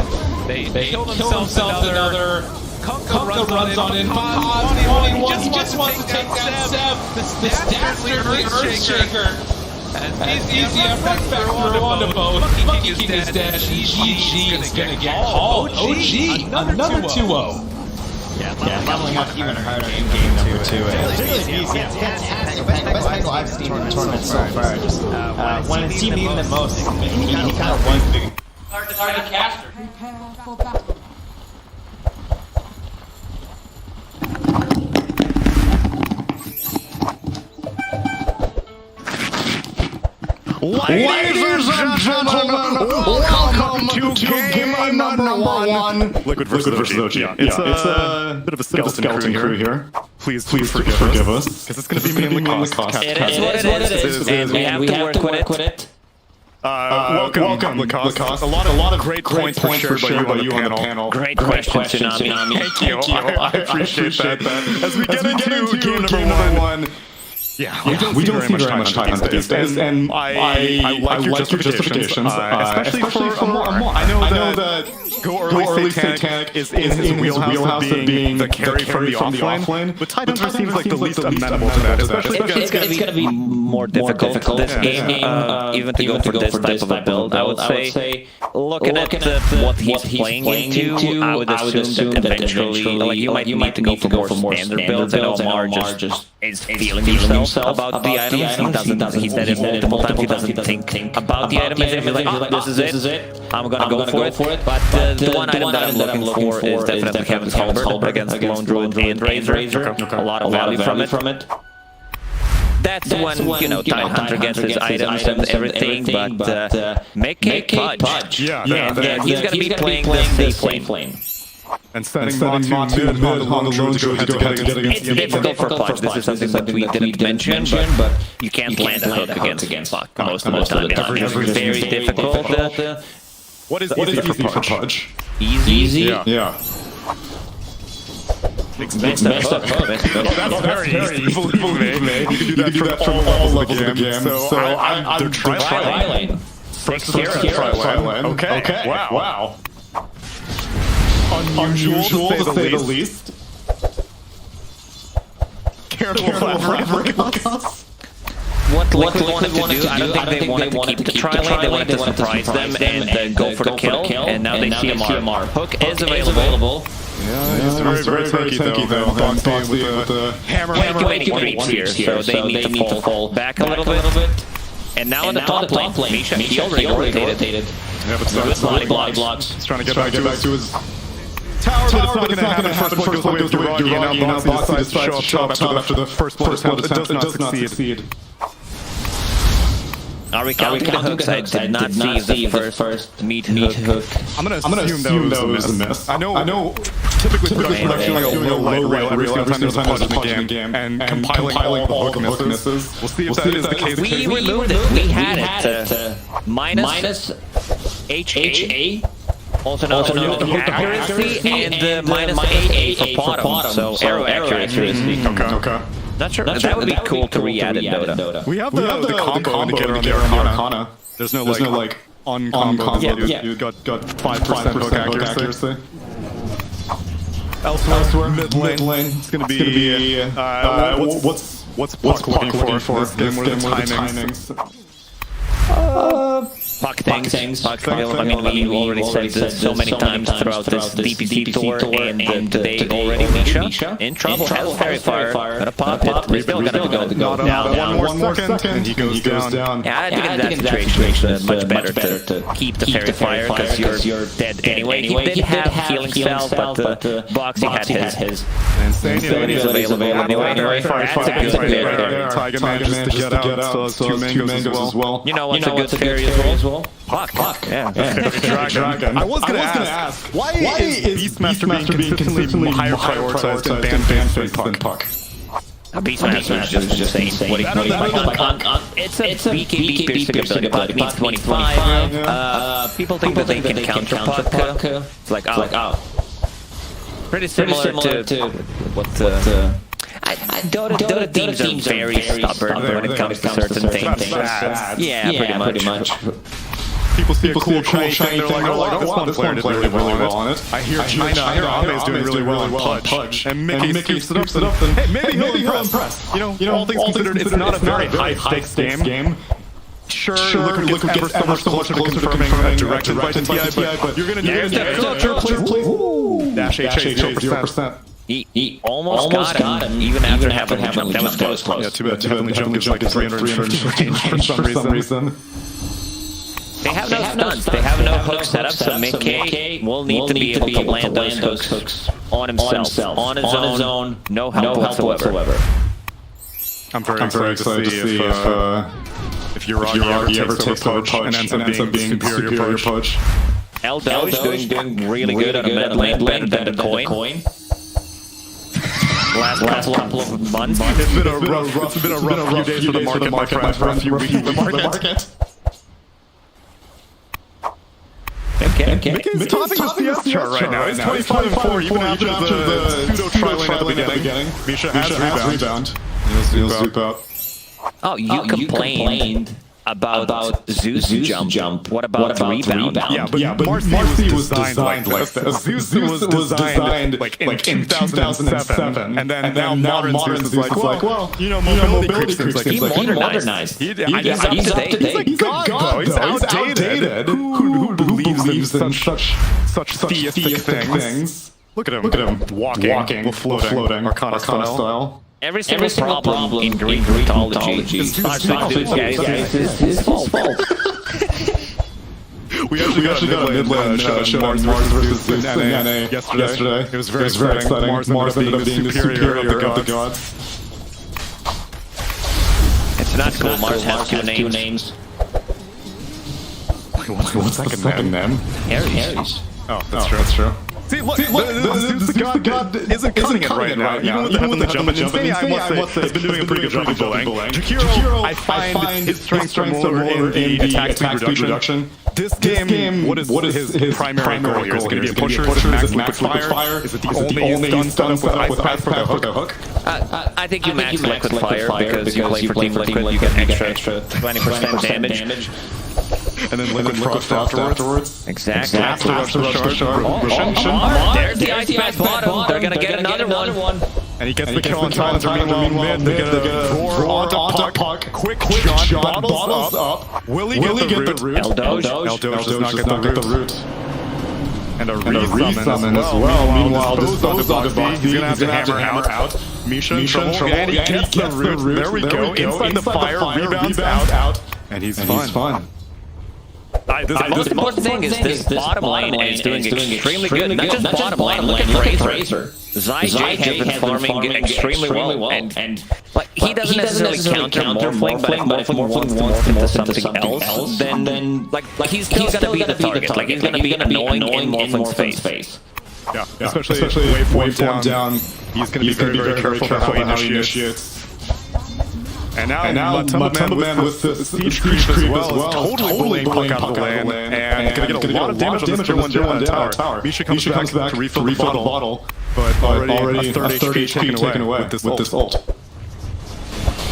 They kill themselves another. Kunkka runs on in. He just wants to take that Seb. This dastardly Earthshaker. And EZM back through onto both. Monkey King is dead. GG is going to get called. OG, another 2-0. Yeah, leveling up even harder in game number 2. Fantastic. Best angle I've seen in the tournament so far. Just, when his team needed him most, he kind of was big. Hard to caster. Ladies and gentlemen, welcome to game number 1. Liquid versus OG. It's a bit of a skeleton crew here. Please forgive us. Because it's going to be mainly cost. It is what it is, and we have to work with it. Welcome, Lacoste. A lot of great points were shared by you on the panel. Great question, Tsunami. Thank you. I appreciate that. As we get into game number 1, yeah, we don't see very much time on this, and I like your justifications, especially for a more. I know that Go Early Satanic is in his wheelhouse of being the carry from the offlane, but Titan seems like the least amenable to that, especially it's going to be more difficult this game, even to go for this type of a build. I would say, looking at what he's playing into, I would assume that eventually, like, you might need to go for more standard builds, and Omar just is feeling himself about the items. He said it multiple times. He doesn't think about the items. He's like, this is it. I'm gonna go for it. But the one item that I'm looking for is definitely Kevin's Halberd against Lone Druid and Razor. A lot of value from it. That's when, you know, Time Hunter gets his items and everything, but make Pudge. Yeah, he's gonna be playing the safe lane. And setting mid on the Lone Druid to go head-to-head against It's difficult for Pudge. This is something that we didn't mention, but you can't land a hook against Puck most of the time. It's very difficult. What is easy for Pudge? Easy? Yeah. Messed up. That's very easy. Believe me. You can do that from all levels of the game. So I'm Tri-lane. First Tri-lane. Okay. Wow. Unusual to say the least. Careful. What Liquid wanted to do, I don't think they wanted to keep the tri-lane, they wanted to surprise them and go for the kill, and now they see CMR. Hook is available. Yeah, it's very tanky though. Boxy with the hammer creeps here, so they need to fall back a little bit. And now in the top lane, Misha, he already rotated. Yeah, but Good body blocks. He's trying to get back to his tower, but it's not going to happen. First blood goes away with Duragi, and now Boxy decides to show up top after the first blood attempt. It does not succeed. Are we counting the hooks? I did not see the first meat hook. I'm gonna assume that was a miss. I know. Typically, production like doing a low rate every single time there's a punch in the game, and compiling all the hook misses. We'll see if that is the case. We removed it. We had it. Minus HA. Also known as hook accuracy and minus AA for bottom. So arrow accuracy. Okay. That would be cool to re-add in Dota. We have the combo indicator on the Arcana. There's no like on-combo. You got 5% hook accuracy. Elsewhere, mid lane, it's gonna be what's Puck looking for this game? What are the timings? Puck things. I mean, we already said this so many times throughout this DPC tour, and today already Misha in trouble. Has Fairy Fire, gonna pop it. We're still gonna go down. One more second, and he goes down. Yeah, I think in that situation it's much better to keep the Fairy Fire because you're dead anyway. He did have healing spells, but Boxy had his Insanity is available anyway. That's a good play there. Tiger managed to get out, still has 2 mangoes as well. You know what's a good fairy as well? Puck. Yeah. Dragon. I was gonna ask, why is Beastmaster being consistently higher prioritized and banned than Puck? Beastmaster is just saying what he it's a BKB piercing ability. Puck needs 25. People think that they can counter Puck. It's like, pretty similar to what Dota teams are very stubborn when it comes to certain things. Yeah, pretty much. People see a cool shiny thing, they're like, oh, wow, this one player did really well on it. I hear China is doing really well on Pudge. And Mickey scoops it up, and hey, maybe he'll impress. You know, all things considered, it's not a very high-stakes game. Sure, look who gets ever so closer to confirming a direct invite to TI, but you're gonna need that culture, please. Dash HA 0%. He almost got him, even after having jumped. That was close. Yeah, too bad the jump is like 350 range for some reason. They have no stunts, they have no hook setup, so Mickey will need to be able to land those hooks on himself, on his own, no help whatsoever. I'm very excited to see if Uragi ever takes over Pudge and ends up being superior Pudge. Doge doing really good on a mid lane, better than a coin. Last couple of months. It's been a rough few days for the market, my friends. Few weeks for the market. Okay. Mickey's topping the CS chart right now. It's 25-4, even after the pseudo tri-lane at the beginning. Misha has rebound. He'll swoop out. Oh, you complained about Zeus jump. What about rebound? Yeah, but Marcy was designed like this. Zeus was designed like in 2007, and then now modern Zeus is like, well, mobility creeps. He modernized. He's up to date. He's a god, though. He's outdated. Who believes in such theistic things? Look at him walking, floating, Arcana style. Every single problem in Greek mythology is his fault. We actually got a mid-lane Mars versus Zeus in NA yesterday. It was very exciting. Mars ended up being the superior of the gods. It's not cool. Mars has two names. What's the second name? Ares. Oh, that's true. See, look, the god isn't cutting it right now. Even with the jump, I must say, has been doing a pretty good job of bullying. Jakiro, I find his strengths are more in the attack speed reduction. This game, what is his primary goal here? Is it going to be a pusher? Is it max liquid fire? Is it the only stun setup with ice for the hook? I think you max liquid fire because you play for Team Liquid, you get extra 20% damage. And then liquid frost afterwards. Exactly. After the shard. There's the ice pack bottom. They're gonna get another one. And he gets the kill on time. Meanwhile, mid, they get a roar onto Puck. Quick shot, bottles up. Will he get the root? Does not get the root. And a re-summon as well. Meanwhile, this Boxy, he's gonna have to hammer out. Misha in trouble, and he gets the root. There we go. Inside the fire, rebounds out. And he's fun. The most important thing is this bottom lane is doing extremely good. Not just bottom lane, look at Razor. Zai has been farming extremely well, and like, he doesn't necessarily counter Morphling, but if Morphling wants to morph into something else, then like he's still gonna be the target. Like he's gonna be annoying in Morphling's face. Yeah, especially waveform down. He's gonna be very careful about how he initiates. And now Matumba Man with the siege creep as well is totally bullying Puck out of the lane, and gonna get a lot of damage on this tier 1 tower. Misha comes back to refill the bottle, but already a third HP taken away with this ult.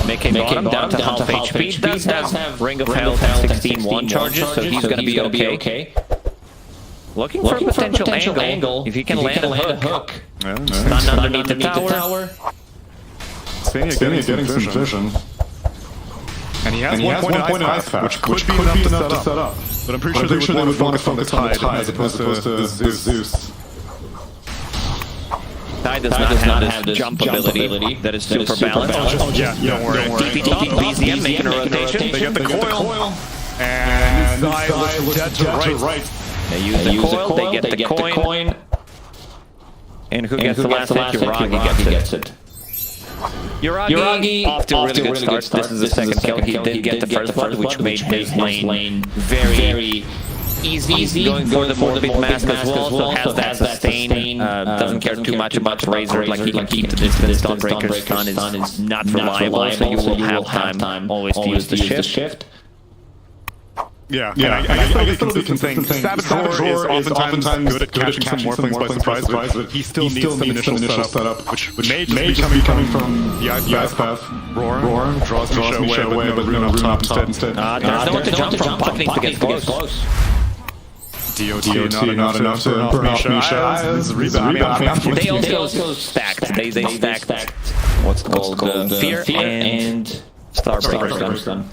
Making bottom down to half HP. He does have Ring of Health and 16-1 charges, so he's gonna be okay. Looking for a potential angle, if he can land a hook. Stun underneath the tower. Spania getting some vision. And he has one point in Ice Pack, which could be enough to set up. But I'm pretty sure they would want to focus on the Tide as opposed to Zeus. Tide does not have this jump ability that is super balanced. Don't worry. DP top, BZM making a rotation. They get the coil. And Zai looks dead to right. They use the coil, they get the coin. And who gets the last hit? Uragi gets it. Uragi off to a really good start. This is the second kill. He did get the first blood, which made his lane very easy. Going for the big mask as well, so has that sustain. Doesn't care too much about Razor, like he can keep the distance. Dawnbreaker's stun is not reliable, so you will have time always to use the shift. Yeah, I guess that'll be consistent thing. Savage is oftentimes good at catching some Morphlings by surprise, but he still needs some initial setup, which may just be coming from the Ice Path. Roar draws Misha away, but Rune up top instead. There's no one to jump from, Puck needs to get close. DOT not enough to burn off Misha. They also stacked. They stacked what's called Fear and Starbreaker's stun.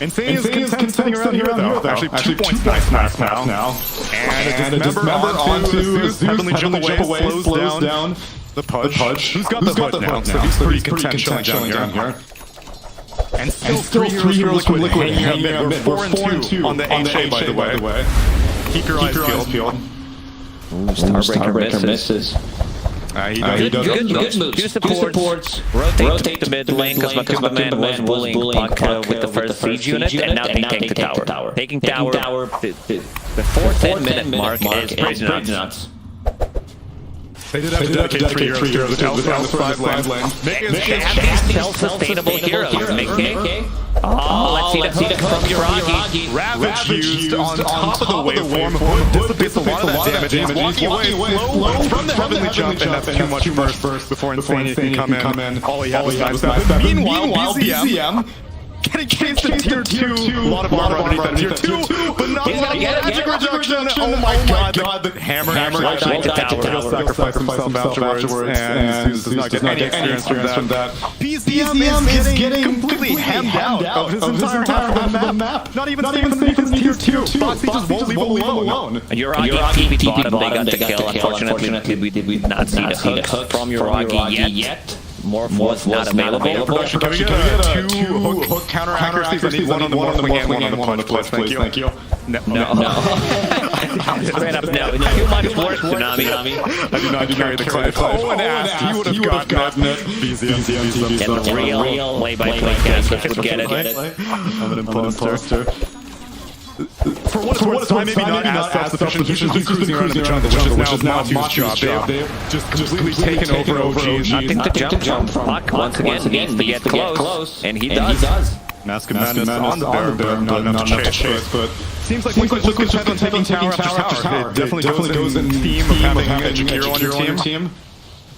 Insane is content sitting around here though. Actually 2 points nice now. And a dismember onto Zeus. Heavenly jump away, slows down the Pudge. Who's got the Pudge now? So he's pretty content chilling down here. And still 3 heroes from Liquid hanging out mid. We're 4-2 on the HA by the way. Keep your eyes peeled. Starbreaker misses. He does good moves. Two supports. Rotate the mid lane because Matumba Man was bullying Puck with the first siege unit, and now they take the tower. Taking tower, the 4-10 minute mark is pretty nuts. They did have to dedicate 3 heroes to the 5 lane. They have these self-sustainable heroes. Mickey. Oh, let's see the hook from Uragi. Ravage used on top of the waveform. Hood dissipates a lot of that damage. He's walking away slow from the heavenly jump, and that's too much burst before Insane can come in. All he had was nice stuff. Meanwhile, BZM getting chased in tier 2. A lot of armor underneath that tier 2, but not a lot of magic reduction. Oh my god, the hammer died to tower. He'll sacrifice himself afterwards, and Zeus does not get any experience from that. BZM is getting completely hemmed out of his entire half of the map. Not even safe in tier 2. Boxy just won't leave him alone. Uragi TP bottom, they got the kill. Unfortunately, we did not see the hook from Uragi yet. Morph was not available. Production, can we get 2 hook counter accuracies? I need one on the Morphling and one on the Pudge, thank you. No. Straight up, no. Too much work, Tsunami. I do not carry the clip. Oh, and asked, he would have gotten it. BZM. And the real play-by-play cast would get it. I'm an imposter. For what it's worth, maybe not as self-sufficient. He's just been cruising around in the jungle, which is now Matu's job. They've just completely taken over OGs. Nothing to jump from. Puck, once again, needs to get close. And he does. Mask of Madness on the Baron, not enough to chase, but seems like Liquid has been taking tower after tower. It definitely goes in theme of having a hero on your team.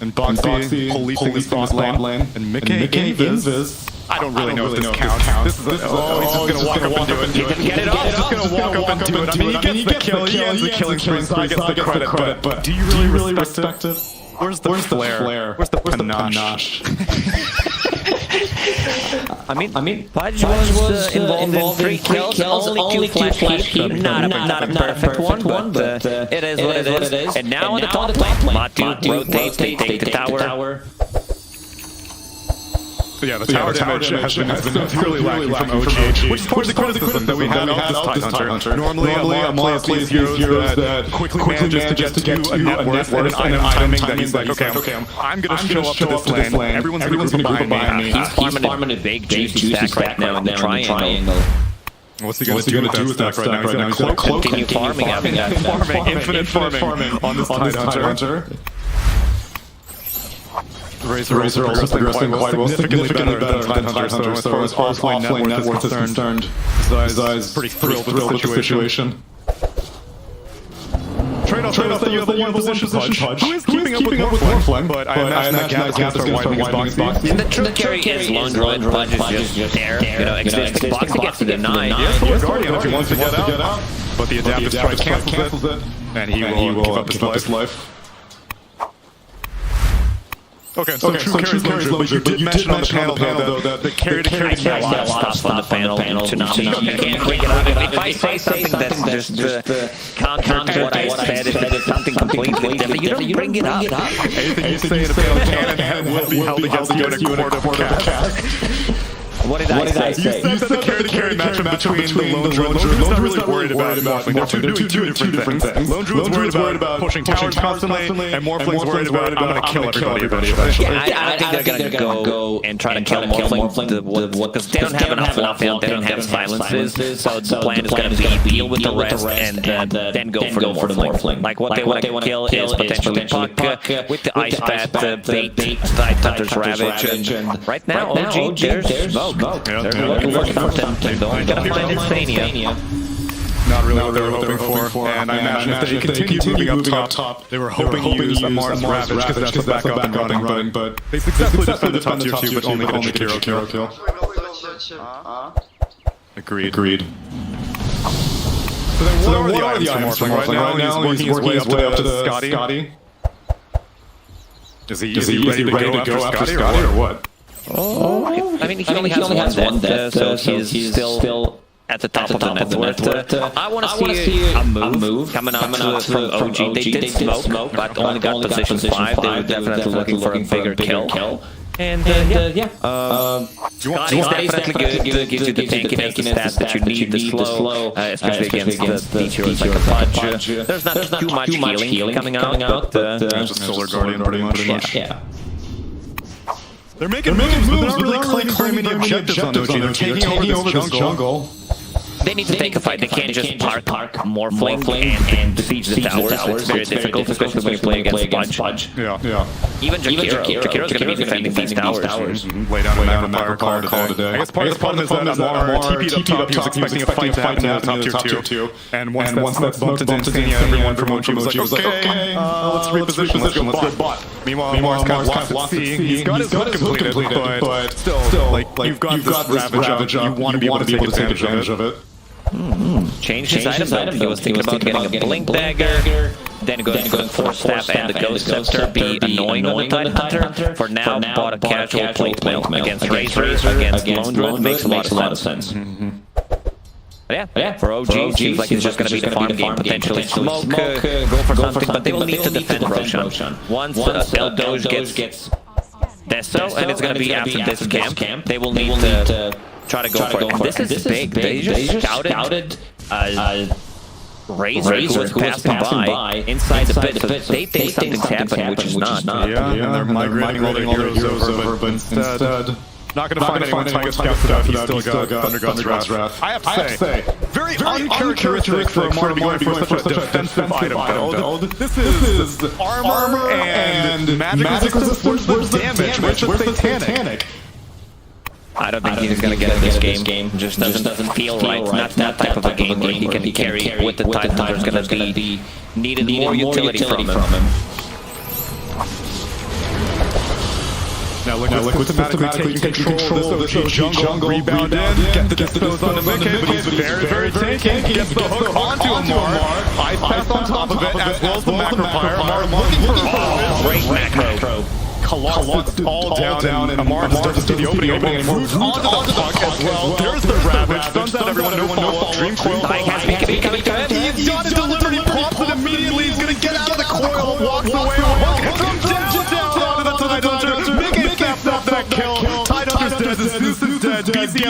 And Boxy policing his bot lane. And Mickey Invis. I don't really know if this counts. This is he's just gonna walk up and do it. He can get it off. He's just gonna walk up and do it. I mean, he gets the kill. He ends the killing spree. So he gets the credit. But do you really respect it? Where's the flair? Where's the panache? I mean, Pudge was involved in 3 kills, only 2 flash keep. Not a perfect one, but it is what it is. And now on the top lane, Matu rotates, they take the tower. Yeah, the tower damage has been severely lacking from OG, which is part of the criticism that we had out this Tidehunter. Normally a player plays heroes that quickly manages to get to a net worth and an item timing that he's like, okay, I'm going to show up to this lane, everyone's going to group behind me. He's farming a big juicy stack right now in the triangle. What's he going to do with that stack right now? He's going to continue farming, infinite farming on this Tidehunter. Razor also progressing quite well, significantly better than Tidehunter, so as far as offlane net worth is concerned, Zai's pretty thrilled with the situation. Trade-off that you have the one position Pudge, who is keeping up with Warflame, but I imagine that gap is going to start widening his box. And the true carry is Lone Droid, Pudge is just there, existing box to get to deny. Yes, the Guardian if he wants to get out, but the Adaptive Strike cancels it, and he will give up his life. Okay, so true carries Lone, but you did mention on the panel though that the carry I lost on the panel to not be. You can't bring it up. If I say something that's just counter to what I said, if it's something completely different, you don't bring it up. Anything you say in a panel can and will be held against you in a court of cast. What did I say? You said that the carry matchup between the Lone Druid. Lone Druid's not really worried about Morphling. They're doing two different things. Lone Druid's worried about pushing towers constantly, and Morphling's worried about, I'm going to kill everybody eventually. Yeah, I don't think they're going to go and try to kill Morphling, because they don't have enough offense, they don't have silences, so the plan is going to be deal with the rest and then go for the Morphling. Like what they want to kill is potentially Puck with the Ice Bat, bait, Tidehunter's Ravage, right now, OG, there's smoke. They're looking for something. They're going to find Insania. Not really what they were hoping for, and I imagine if they continue moving up top, they were hoping to use Amar's Ravage because that's the backup and running, but they successfully defend the top tier 2, but only get a Shakiro kill. Agreed. So then what are the items for Morphling? Right now he's working his way up to the Scotty. Is he ready to go after Scotty or what? I mean, he only has one death, so he's still at the top of the net worth. I want to see a move coming out from OG. They did smoke, but only got position 5. They were definitely looking for a bigger kill. And Scotty's definitely good, gives you the tankiness, the stats that you need, the slow, especially against the heroes like a Pudge. There's not too much healing coming out. There's a Solar Guardian pretty much. Yeah. They're making moves, but they're not really claiming very many objectives on OG. They're taking over this jungle. They need to take a fight. They can't just park Morphling and besiege the towers. It's very difficult, especially when you play against Pudge. Yeah. Even Jakiro's going to be defending these towers. Lay down a macro call today. I guess part of the problem is that Amar TP'd up top. He was expecting a fight to happen in the top tier 2. And once that bumped into Insania, everyone from OG was like, okay, let's reposition, let's go bot. Meanwhile, Amar's kind of lost at sea. He's got his hook completed, but still, like, you've got this Ravage up. You want to be able to take advantage of it. Changed his item. He was thinking about getting a Blink Dagger, then going for Force Staff and the Ghost Scepter, be annoying on the Tidehunter. For now, bought a casual plate mail against Razor, against Lone Druid, makes a lot of sense. Yeah, for OG, seems like he's just going to be the farm game, potentially smoke, go for something, but they will need to defend Roshan. Once Eldoge gets Deso, and it's going to be after this camp, they will need to try to go for it. This is big. They just scouted Razor, who was passing by inside the pit, but they think something's happening, which is not. Yeah, and they're migrating all their heroes over, but instead... Not going to find anyone target scouts without he's still got Thundergod's Wrath. I have to say, very uncharacteristic for Amar to be going for such a defensive item build. This is armor and magic resistance. Where's the damage? Where's the Satanic? I don't think he's going to get in this game. Just doesn't feel right. Not that type of a game where he can carry with the Tidehunter. There's going to be needed more utility from him. Now look with systematically taking control of the jungle, rebound in, get the dispose on the Mickey, but he's very tanky, gets the hook onto Amar, Ice Pass on top of it, as well as the Macro Fire. Amar looking for a great macro. Colossus all down, and Amar starts to see the opening, moves onto the puck as well. There's the Ravage, stuns out everyone, no follow-up, Dream Coil. He's got it delivered, he pops it immediately, he's going to get out of the coil, walks away, from down onto the Tidehunter. Mickey snaps up that kill. Tidehunter's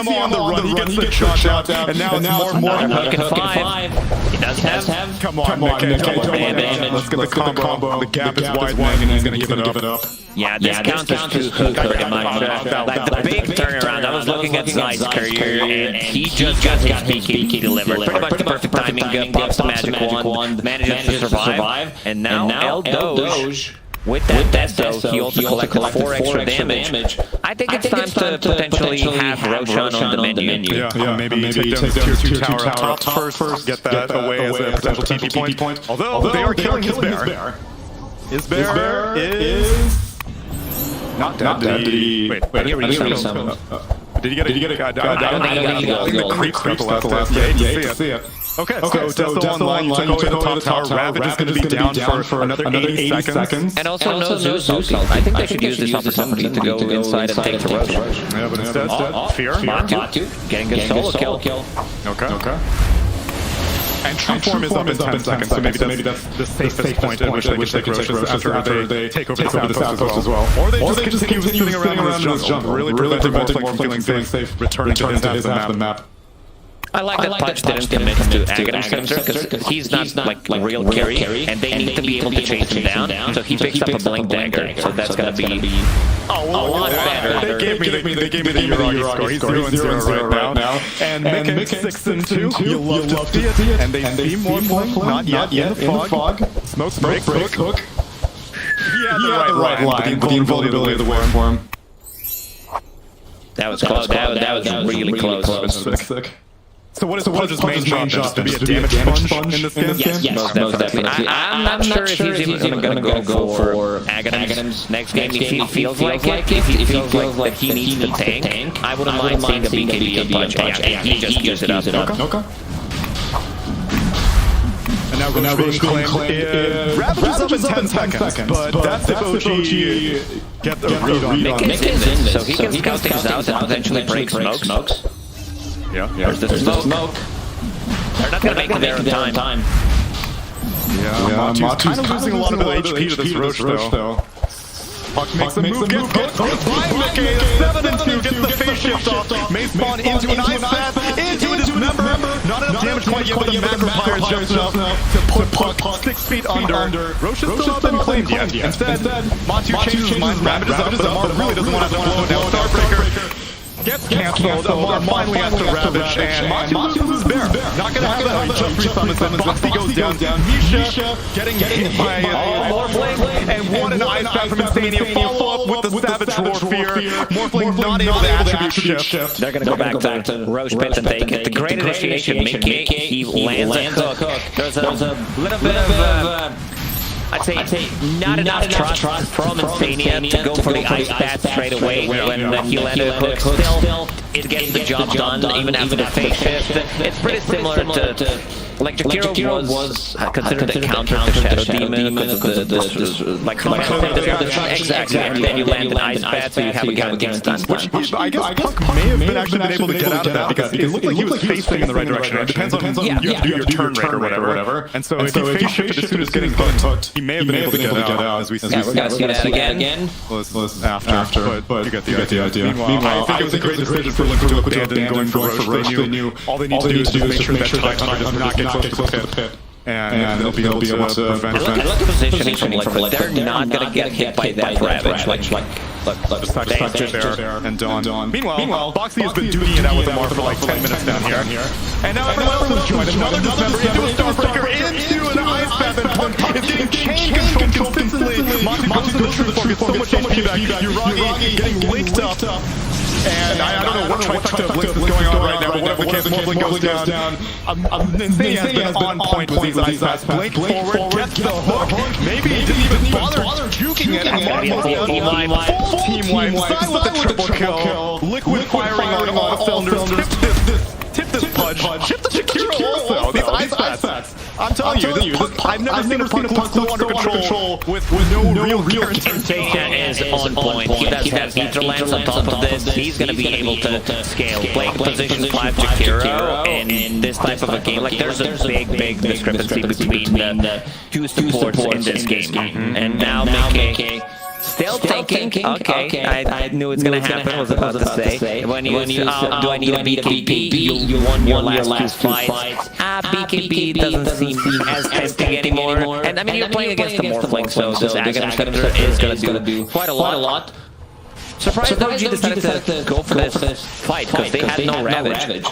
ammo on the run, he gets the shot down, and now it's more Hook and 5. He does have. Come on, Nikkei, let's get the combo. The gap is widening, and he's gonna give it up. Yeah, this counters to Hook pretty much. Like the big turnaround, I was looking at Zai's career, and he just got his PK delivered. Pretty much the perfect timing, pops the magic wand, manages to survive, and now El Doge, with that death though, he also collected 4 extra damage. I think it's time to potentially have Roshan on the menu. Yeah, maybe take down tier 2 tower up top first, get that away as a potential TP point. Although they are killing his bear. His bear is... Not dead. Did he... Wait, did he resummon? Did he get a... I don't think the creep got the last hit. Yeah, hate to see it. Okay, so Desto online, you took away the top tower. Ravage is going to be down for another 80 seconds. And also no Zeus. I think they should use this opportunity to go inside and take the Roche. Yeah, but instead, Fear. Matu, getting a solo kill. Okay. And True Form is up in 10 seconds, so maybe that's the safest point at which they can take Roche after they take over the South Coast as well. Or they just continue sitting around in this jungle, really preventing Morphling from feeling safe, returning to his half of the map. I like that Punch didn't commit to Aghanim Scepter because he's not like real carry, and they need to be able to chase him down, so he picks up a Blink Dagger, so that's gonna be a lot better. They gave me the Uragi score, he's 0-0 right now, and Mick 6-2, you love to see it, and they see Morphling, not yet, in the fog, Smokes break, Hook. He had the right line, but the invulnerability of the waveform. That was close, that was really close. So what is Pudge's main job? Just to be a damage sponge in this game? Yes, most definitely. I'm not sure if he's even going to go for Aghanim's next game. If he feels like it, if he feels like he needs to tank, I wouldn't mind seeing a BKB of Pudge. Yeah, he just gives it up. Okay. And now Roche being claimed. Ravage is up in 10 seconds, but that's if OG get the read on Mick is in this, so he can scout things out and potentially break smokes. Yeah. There's the smoke. They're not going to make it there in time. Yeah, Matu's kind of losing a lot of HP to this Roche, though. Puck makes a move, gets hit by Mickey, 7-2, gets the phase shift off, may spawn into an ice path, into his member, not enough damage quite yet, but the macro fire is just enough to put Puck 6 feet under. Roche has still not been claimed yet. Instead, Matu changes his mind, Ravage is up, but Amar really doesn't want to have to blow down Starbreaker. Gets cancelled, Amar finally has to Ravage, and Matu loses Bear. Not gonna have it, he just resummons him, Boxy goes down, Misha getting hit by Morphling, and one an ice path from Insania, follow up with the Savage Roar Fear, Morphling not able to attribute shift. They're gonna go back to Roche Pit and take it. The great initiation, Mickey, he lands a hook. There's a little bit of I'd say not enough trust from Insania to go for the ice path straight away when he landed a hook. Still, it gets the job done even after the phase shift. It's pretty similar to like Jakiro was considered a counter to Shadow Demon because of the exactly, and then you land an ice path, so you have a guaranteed stun time. Which I guess Puck may have been actually been able to get out of that because it looked like he was facing in the right direction. It depends on you have to do your turn rate or whatever. And so if he phase shifted as soon as getting hooked, he may have been able to get out as we see. We're gonna see that again. After, but you get the idea. Meanwhile, I think it was a great decision for Liquid to abandon going for Roche. They knew all they need to do is just make sure that Tidehunter does not get close to the pit. And they'll be able to prevent it. I like the positioning for Liquid. They're not going to get hit by that Ravage. Just there and Dawn. Meanwhile, Boxy has been dutying it out with Amar for like 10 minutes down here. And now everyone was joined. Another Dismember into a Starbreaker, into an ice path, and Puck is getting chain controlled consistently. Matu goes to the True Form, gets so much HP back. Uragi getting linked up. And I don't know what trifecta of links is going on right now, but whatever the case, Morphling goes down. Insania has been on point with these ice paths. Blink forward, gets the hook. Maybe he didn't even bother juking it. Full team wipe. Zai with the triple kill. Liquid firing on all cylinders. Tip this Pudge. Chip the Jakiro also. These ice paths. I'm telling you, I've never seen a Puck so under control with no real guarantee. Insania is on point. He does have Hinterlands on top of this. He's going to be able to scale. Playing position 5 Jakiro in this type of a game. Like, there's a big discrepancy between the two supports in this game. And now Mickey Still thinking. Okay, I knew it's gonna happen. Was about to say. When you do I need a BKB? You won your last two fights. BKB doesn't seem as tempting anymore. And I mean, you're playing against the Morphling, so this Aghanim Senator is gonna do quite a lot. Surprised OG decided to go for this fight because they had no Ravage.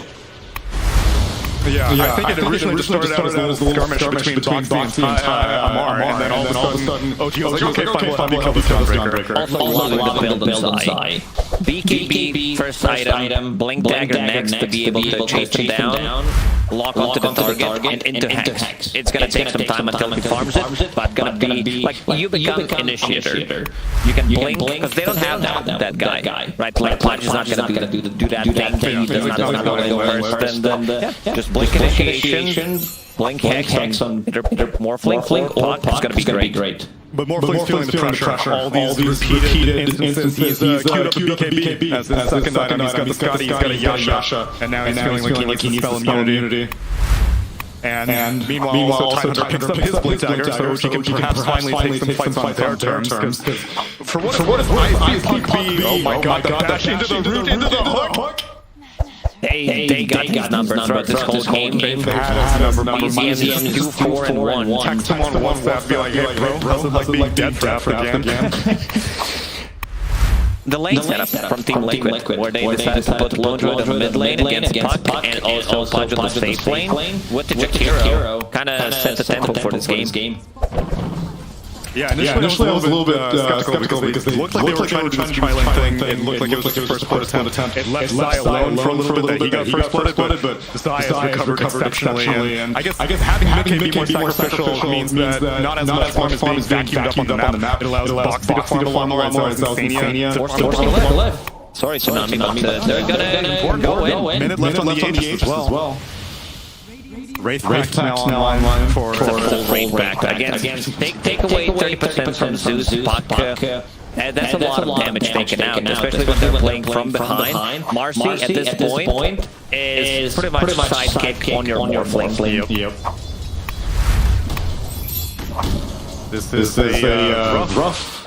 Yeah, I think it originally started out as a little skirmish between Boxy and Amar, and then all of a sudden, OG was like, okay, fine, we'll kill this Dawnbreaker. Also loving the build on Zai. BKB, first item, Blink Dagger next to be able to chase him down, lock onto the target, and into Hex. It's gonna take some time until he farms it, but gonna be, like, you become Initiator. You can blink, because they don't have that guy, right? Like, Plunge is not gonna do that thing, he's not gonna go first, and then just Blink Initiation, Blink Hex on either Morphling or Puck. It's gonna be great. But Morphling's feeling the pressure. All these repeated instances. He's queued up a BKB as his second item. He's got the Scotty, he's got a Yasha, and now he's feeling like he needs to spell immunity. And meanwhile, also Tidehunter picks up his Blink Dagger, so he can perhaps finally take some fights on their terms. Because for what is Ice Puck be? Oh my god, the dash into the hook! They got his number throughout this whole game. They've had his number. BZM's 2-4-1. Text him on WhatsApp, be like, hey bro, how's it like being dead for half again? The lane setup from Team Liquid, where they decided to put Londro in the mid lane against Puck, and also Punch in the safe lane with the Jakiro. Kind of set the tempo for this game. Yeah, initially I was a little bit skeptical because they looked like they were trying to do this trialing thing. It looked like it was his first split attempt. It left Zai alone for a little bit. He got first split, but Zai has recovered exceptionally. And I guess having BKB be more sacrificial means that not as much farm is being vacuumed up on the map. It allows Boxy to farm a lot more, as Insania. Sorry, Tsunami, but they're gonna go in. Minute left on the Aegis as well. Wraith next online for full range back. Again, take away 30% from Zeus, Puck. That's a lot of damage taken out, especially when they're playing from behind. Marcy at this point is pretty much sidekick on your Morphling. Yep. This is a rough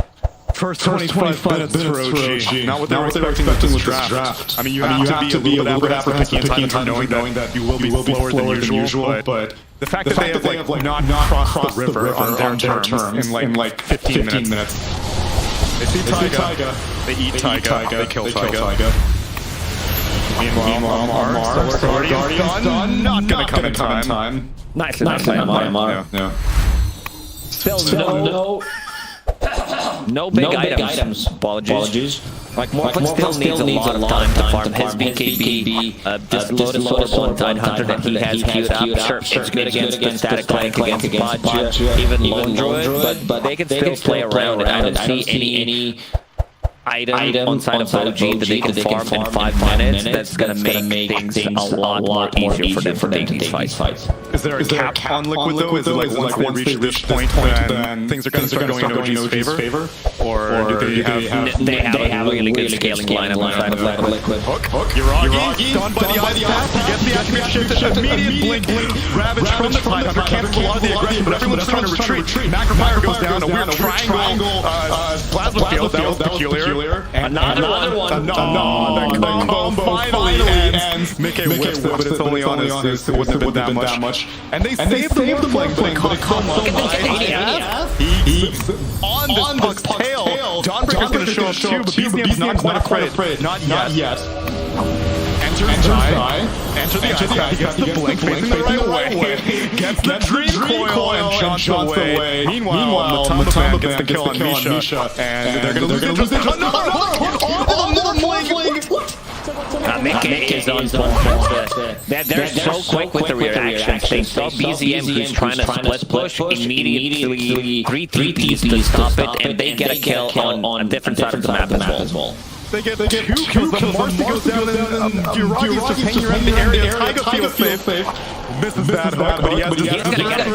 first 25 minutes for OG. Not what they were expecting with this draft. I mean, you have to be a little bit apprehensive picking time knowing that you will be slower than usual, but the fact that they have not crossed the river on their terms in like 15 minutes. They see Taiga, they eat Taiga, they kill Taiga. Meanwhile, Amar, Solar Guardian's done, not gonna come in time. Nice by Amar. Yeah. Still no big items. Apologies. Like Morphling still needs a lot of time to farm his BKB. This Lotus on Tidehunter that he has queued up. Sure, it's good against the static flank against Podge, even Lone Druid, but they can still play around it. I don't see any item on side of OG that they can farm in 5 minutes. That's gonna make things a lot more easier for them to take these fights. Is there a cap on Liquid though? Is it like once they reach this point, then things are going to start going in OG's favor? Or do they have a really good scaling line alongside of Liquid? Hook, Yuragi, done by the Ice Path. He gets the attribute shifted, immediate blink, Ravage from the Tidehunter, cancels a lot of the aggression, but everyone's trying to retreat. Macrofire goes down, a weird triangle, Plasma Field, that was peculiar. Another one. The combo finally ends. Mickey whips it, but it's only on his Zeus. It wouldn't have been that much. And they saved the Morphling, but it cost so much. He's on this Puck's tail. Dawnbreaker's going to show up too, but BZM's not quite afraid. Not yet. Enters Zai. Enter the Ice. He gets the blink, facing the right way. Gets the Dream Coil and jumps away. Meanwhile, Matamba gets the kill on Misha. And they're going to lose it. Another Morphling! Mickey is on point. They're so quick with the reactions. They saw BZM who's trying to split push, immediately 3Ps to stop it, and they get a kill on a different side of the map as well. They get 2 kills, the Marcy goes down, and Yuragi's just hanging around the area. Taiga feels safe. Misses that hook, but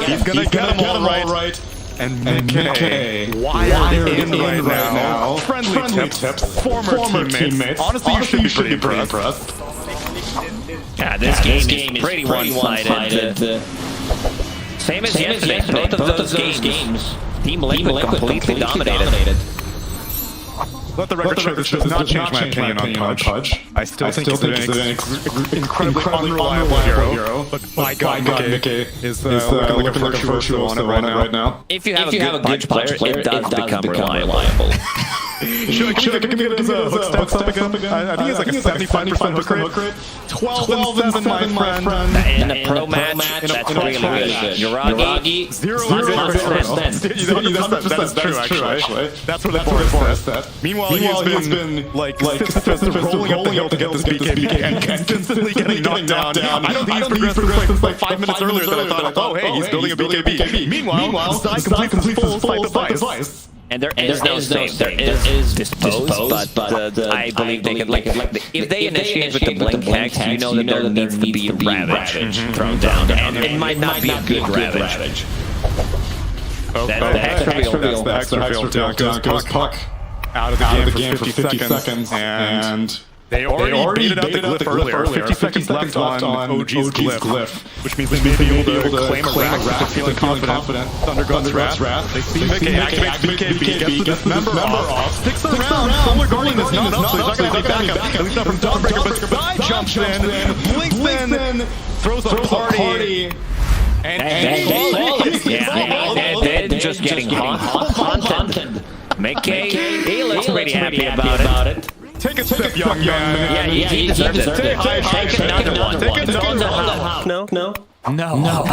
he's gonna get him all right. And Mickey, wired in right now. Friendly tips, former teammates. Honestly, you should be pretty impressed. Yeah, this game is pretty one-sided. Same as yesterday, both of those games, Team Liquid completely dominated. Let the record show this does not change my opinion on Pudge. I still think he's an incredibly unreliable hero, but by God, Mickey is looking like a virtuoso on it right now. If you have a good player, it does become reliable. Should I give it as a hook stats again? I think it's like a 75% hook rate. 12 and 7, my friend. In a pro match, that's really good. Yoragi, 0%. That is true, actually. That's what they said. Meanwhile, he's been like rolling up the hill to get this BKB and consistently getting knocked down. I don't think he's progressed since like 5 minutes earlier that I thought, oh hey, he's building a BKB. Meanwhile, Zai completes his full fight device. And there is no save. There is dispose, but I believe they can, like, if they initiate with the blink hex, you know that there needs to be ravage thrown down, and it might not be a good ravage. That's trivial. The extra reveal. Down goes Puck out of the game for 50 seconds, and they already baited out the glyph earlier. 50 seconds left on OG's glyph, which means they may be able to claim a wrath. Feeling confident. Thundergun's wrath. They see Mickey activates BKB, gets the member off, sticks around. Solar Guardian is not up, so he's not going to take backup. At least not from Dawnbreaker, but Zai jumps in, blinks in, throws a party. And they're just getting haunted. Mickey, he looks pretty happy about it. Take a sip, young man. Yeah, he deserves it. Take another one. No.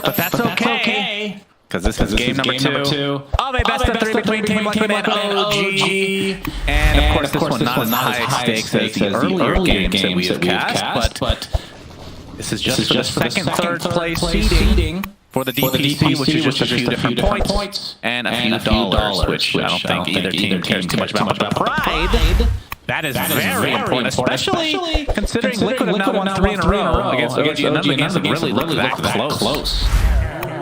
But that's okay. Because this is game number two. Oh, they best of 3 between Team Liquid and OG. And of course, this one not as high stakes as the earlier games that we have cast, but this is just for the second, third place seeding for the DPC, which is just a few different points and a few dollars, which I don't think either team cares too much about. But pride, that is very important, especially considering Liquid have now won 3 in a row against OG, and none of the games have really looked that close.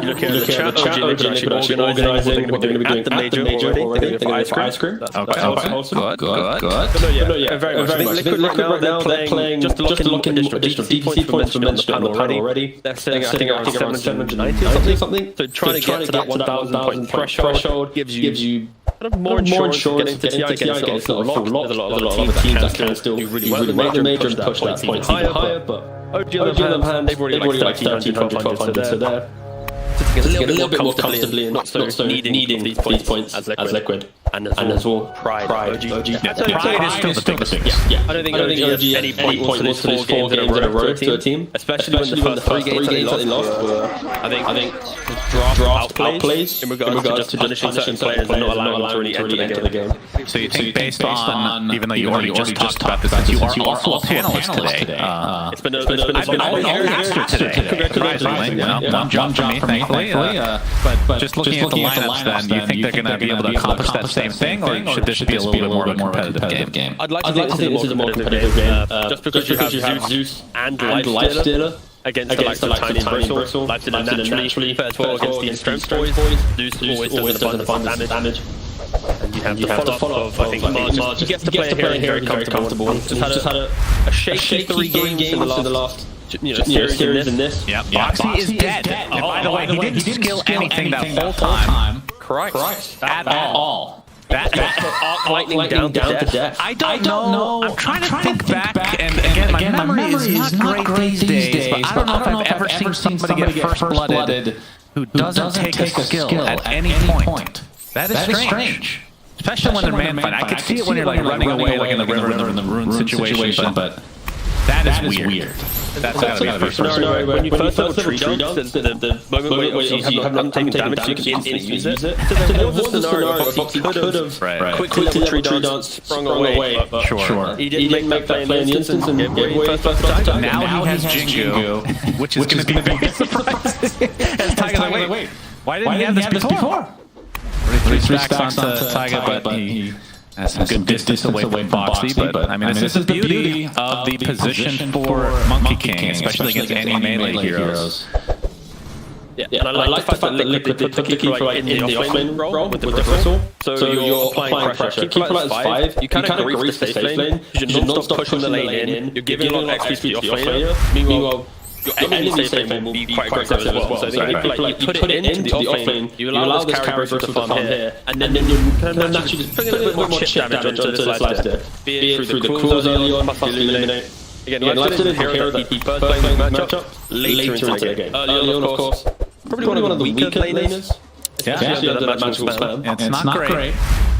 You look at the chat, OG Liquid actually organising what they're going to be doing at the major already. They're going to go for ice cream. Okay, good. No, yeah, very much. Liquid right now, they're playing just to lock in additional DPC points from mentioned on the panel already. They're sitting around 790 or something. So trying to get to that 1,000 point threshold gives you kind of more insurance getting to TI against a full lock. There's a lot of other teams that can still do really well. The major and push that point even higher, but OG on the other hand, they've already like 1,300, 1,200, so they're sitting a little bit more comfortably and not so needing these points as Liquid. And as well, Pride. OG is still the biggest. Yeah. I don't think OG has any point wants to lose 4 games in a row to a team, especially when the first 3 games that they lost were, I think, draft outplays in regards to punishing certain players and not allowing them to really enter the game. So you think based on, even though you already just talked about this, since you are also a panelist today, it's been a caster today. Surprisingly, one job for me, thankfully. But just looking at the lineups, then, do you think they're going to be able to accomplish that same thing, or should this be a little bit more of a competitive game? I'd like to think this is a more competitive game, just because you have Zeus and Lifestealer against the likes of Tiny and Bristle. Lifestealer naturally fares well against the Strength Boys. Zeus always does an abundance damage. And you have the follow-up of, I think, Marge. He gets to play here very comfortable. Just had a shaky 3 games in the last series in this. Yep. Boxy is dead. And by the way, he didn't skill anything that whole time. Correct. At all. That lightning down to death. I don't know. I'm trying to think back, and again, my memory is not great these days, but I don't know if I've ever seen somebody get first-blooded who doesn't take a skill at any point. That is strange. Especially when they're man-fighting. I could see it when you're like running away like in the river in the rune situation, but that is weird. That's gotta be the first scenario. When you first level 3 dance, the moment where you haven't taken damage, you can instantly use it. So there was a scenario where Foxy could have quickly level 3 dance, sprung away, but sure. He didn't make that play in the instance and gave away first attack. Now he has Jingu, which is going to be the biggest surprise. And Taiga's like, wait, why didn't he have this before? 3 stacks onto Taiga, but he has some good distance away from Boxy, but I mean, this is the beauty of the position for Monkey King, especially against any melee heroes. Yeah, and I like the fact that Liquid put the keeper in the offlane role with the Bristle. So you're applying pressure. Keep that as 5. You kind of grief the safe lane. You should not stop pushing the lane in. You're giving a lot of XP to the offlaner. Meanwhile, your enemy safe lane will be quite aggressive as well. So I think if like, you put it into the off lane, you allow this carry burst to farm here, and then you kind of naturally just put a little bit more chip damage onto this lifesteal. Be it through the cools early on, plus illuminate. Again, lifesteal is a hero that he first playing this matchup later into the game. Early on, of course, probably one of the weaker laners. Yeah, the magical spam. It's not great.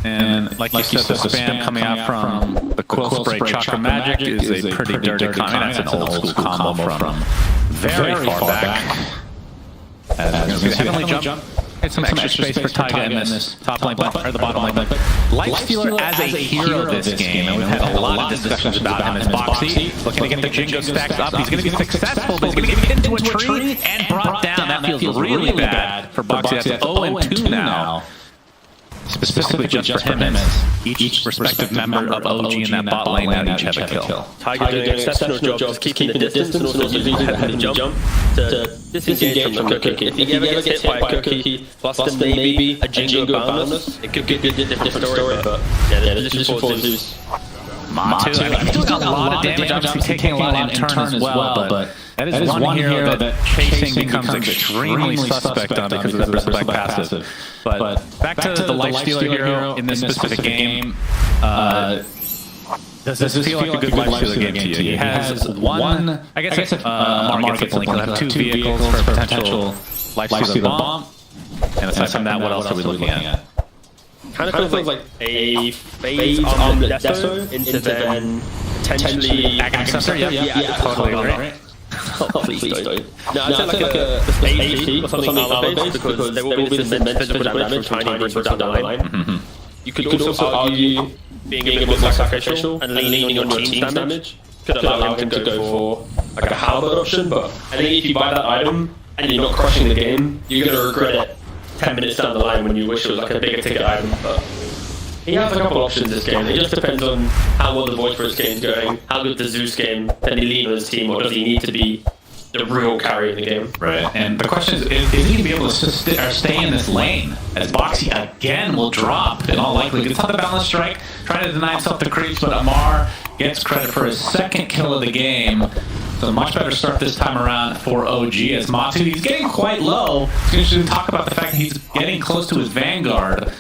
And like you said, the spam coming out from the Quill Spray Chakra Magic is a pretty dirty combo. That's an old school combo from very far back. As you see the Heavenly Jump. Get some extra space for Taiga in this top lane, or the bottom lane. Lifestealer as a hero this game, and we've had a lot of discussions about him as Boxy. Looking to get the Jingo stacks up. He's going to be successful, but he's going to get into a tree and brought down. That feels really bad for Boxy. That's 0-2 now. Specifically just for him, as each respective member of OG in that bot lane now each have a kill. Taiga doing an exceptional job just keeping the distance and also using the heavy jump to disengage from the cookie. If he ever gets hit by a cookie, plus then maybe a Jingo boundless, it could be a different story, but yeah, the position for Zeus. Matu, he's doing a lot of damage, obviously taking a lot in turn as well, but that is one hero that chasing becomes extremely suspect on because of the respect passive. But back to the Lifestealer hero in this specific game, does this feel like a good Lifestealer game to you? He has one, I guess a market link, he'll have 2 vehicles for a potential Lifestealer bomb, and aside from that, what else are we looking at? Kind of feels like a phase on the Deso into then potentially Agriculture, yeah, totally right. Please don't. No, I'd say like a AP or something armor-based because there will be this immense physical damage from tiny versus down the line. You could also argue being a bit more sacrificial and leaning on your team's damage could allow him to go for like a halberd option, but I think if you buy that item and you're not crushing the game, you're going to regret it 10 minutes down the line when you wish it was like a bigger ticket item. But he has a couple options this game. It just depends on how well the Void Burst game's going, how good the Zeus game, can he lead on his team, or does he need to be the real carry in the game? Right, and the question is he going to be able to stay in this lane? As Boxy again will drop in all likelihood. It's not the Balance Strike, trying to deny himself the creeps, but Amar gets credit for his second kill of the game. So a much better start this time around for OG as Matu. He's getting quite low. He's going to talk about the fact that he's getting close to his Vanguard,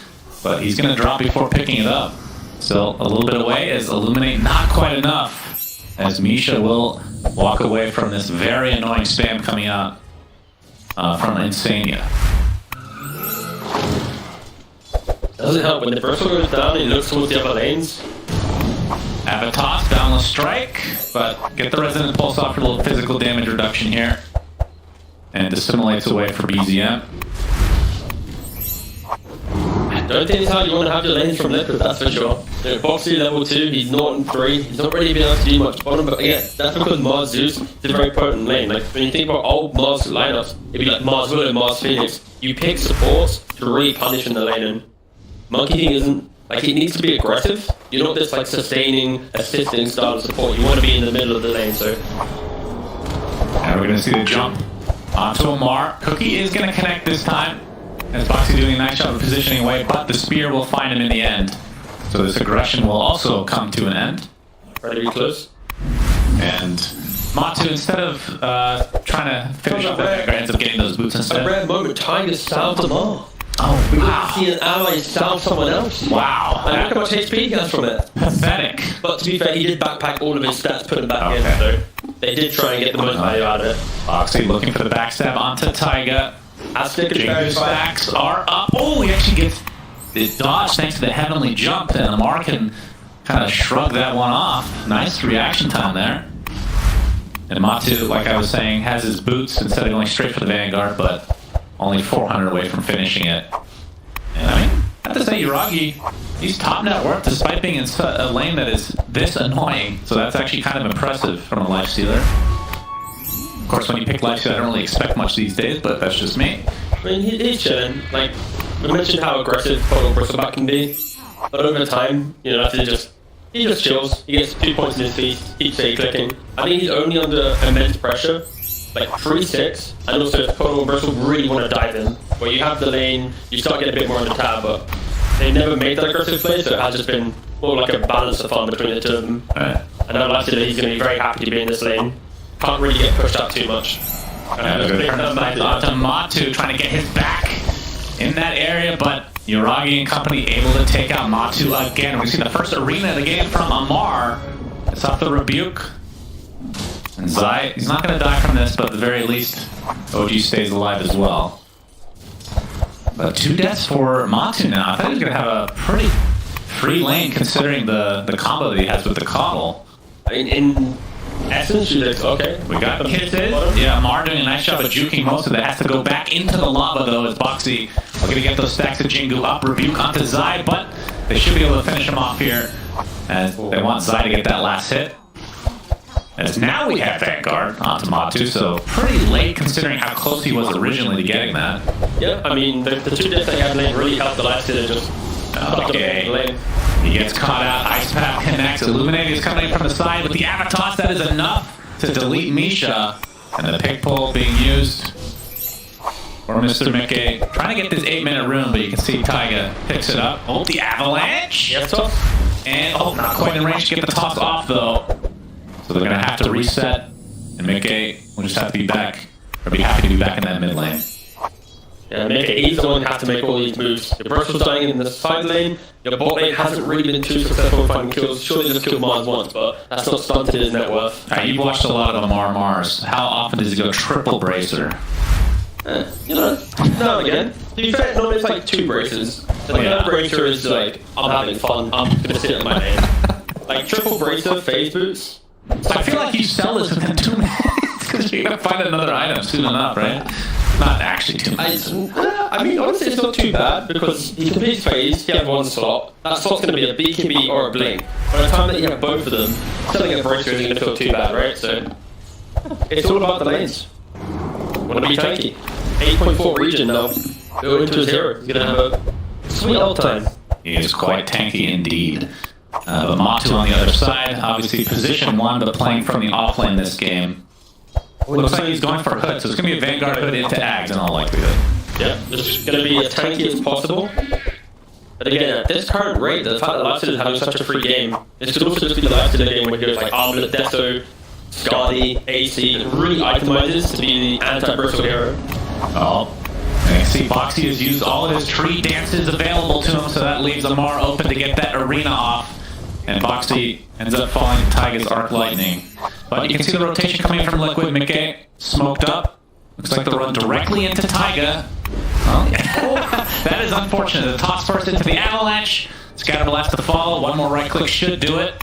but he's going to drop before picking it up. Still a little bit away as Illuminate not quite enough, as Misha will walk away from this very annoying spam coming out from Insania. Doesn't help when the first one goes down, he looks towards the other lanes. Avatos, Boundless Strike, but get the Resonant Pulse off for a little physical damage reduction here. And assimilates away for BZM. Don't think it's how you want to have your lanes from Liquid, that's for sure. You know, Boxy level 2, he's 0 and 3, he's not really been able to do much bottom, but again, that's because Mars Zeus is a very potent lane. Like, when you think about old Mars lineups, it'd be like Mars Willow, Mars Phoenix. You pick supports to really punish in the lane, and Monkey King isn't. Like, it needs to be aggressive. You're not just like sustaining, assisting style of support. You want to be in the middle of the lane, so. Now we're going to see the jump onto Amar. Cookie is going to connect this time, as Boxy doing a nice job of positioning away, but the spear will find him in the end. So this aggression will also come to an end. Ready to close? And Matu, instead of trying to finish up that, ends up getting those boots instead. A rare moment, Tiger salved Amar. Oh, we wow. See an ally salve someone else. Wow. And look how much HP he has from it. Pathetic. But to be fair, he did backpack all of his stats, put them back in, so they did try and get the most value out of it. Boxy looking for the backstab onto Taiga. Jingo stacks are up. Oh, he actually gets the dodge thanks to the heavenly jump, and Amar can kind of shrug that one off. Nice reaction time there. And Matu, like I was saying, has his boots instead of going straight for the Vanguard, but only 400 away from finishing it. And I mean, I have to say, Yuragi, he's top net worth despite being in a lane that is this annoying. So that's actually kind of impressive from a Lifestealer. Of course, when you pick Lifestealer, I don't really expect much these days, but that's just me. I mean, he's chilling. Like, we mentioned how aggressive Total Bristleback can be, but over time, you know, he just chills. He gets 2 points in his feet, keeps clicking. I think he's only under immense pressure. Like 3-6, and also if Total Bristol really want to dive in, where you have the lane, you start getting a bit more on the tab, but they never made that aggressive play, so it has just been more like a balance of fun between the two of them. And I'm likely that he's going to be very happy to be in this lane. can't really get pushed out too much. Up to Matu trying to get his back in that area, but Yoragi and company able to take out Matu again. We see the first arena of the game from Amar. It's off the rebuke. And Zai, he's not going to die from this, but at the very least, OG stays alive as well. But 2 deaths for Matu now. I thought he was going to have a pretty free lane considering the combo that he has with the Coddle. In essence, she looks okay. We got kisses. Yeah, Amar doing a nice job of juking most of that. Has to go back into the lava though as Boxy looking to get those stacks of Jingu up. Rebuke onto Zai, but they should be able to finish him off here as they want Zai to get that last hit. As now we have Vanguard onto Matu, so pretty late considering how close he was originally to getting that. Yeah, I mean, the 2 deaths they had lane really helped the last hit just... Okay. He gets caught out, Ice Path connects, Illuminating is coming in from the side with the Avatos, that is enough to delete Misha. And the pick pull being used for Mr. Mickey. Trying to get this 8-minute rune, but you can see Taiga picks it up. Oh, the Avalanche! Yeah, toss. And, oh, not quite in range to get the toss off, though. So they're going to have to reset, and Mickey will just have to be back, or be happy to be back in that mid lane. Yeah, Mickey, he's the one who has to make all these moves. Your Bristol's dying in the side lane, your bot lane hasn't really been too successful in finding kills. Surely just killed Mars once, but that's not stunted his net worth. Alright, you've watched a lot of Mars. How often does he go triple bracer? You know, now and again. To be fair, normally it's like 2 braces. So the third bracer is like, I'm having fun, I'm gonna sit in my lane. Like triple bracer, phase boots. I feel like you sell this within 2 minutes because you're gonna find another item soon enough, right? Not actually 2 minutes. I mean, honestly, it's not too bad because he completes phase, he has 1 slot. That slot's gonna be a BKB or a blink. By the time that you have both of them, selling a bracer isn't gonna feel too bad, right? So, it's all about the lanes. Wanna be tanky. 8.4 region now. Go into his hero. He's gonna have a sweet old time. He is quite tanky indeed. But Matu on the other side, obviously position 1, but playing from the offlane this game. Looks like he's going for a hood, so it's going to be a Vanguard hood into Ags in all likelihood. Yeah, it's going to be as tanky as possible. But again, at this current rate, the fact that Lifestead is having such a free game, this could also just be the Lifestead game where he goes like Armlet, Deso, Skadi, AC, and really itemizes to be the anti-Bristle hero. Oh. And you see Boxy has used all of his tree dances available to him, so that leaves Amar open to get that arena off. And Boxy ends up falling to Taiga's Arc Lightning. But you can see the rotation coming from Liquid. Mickey smoked up. Looks like they'll run directly into Taiga. Well, that is unfortunate. The toss first into the Avalanche. Scatterblast to follow. 1 more right click should do it.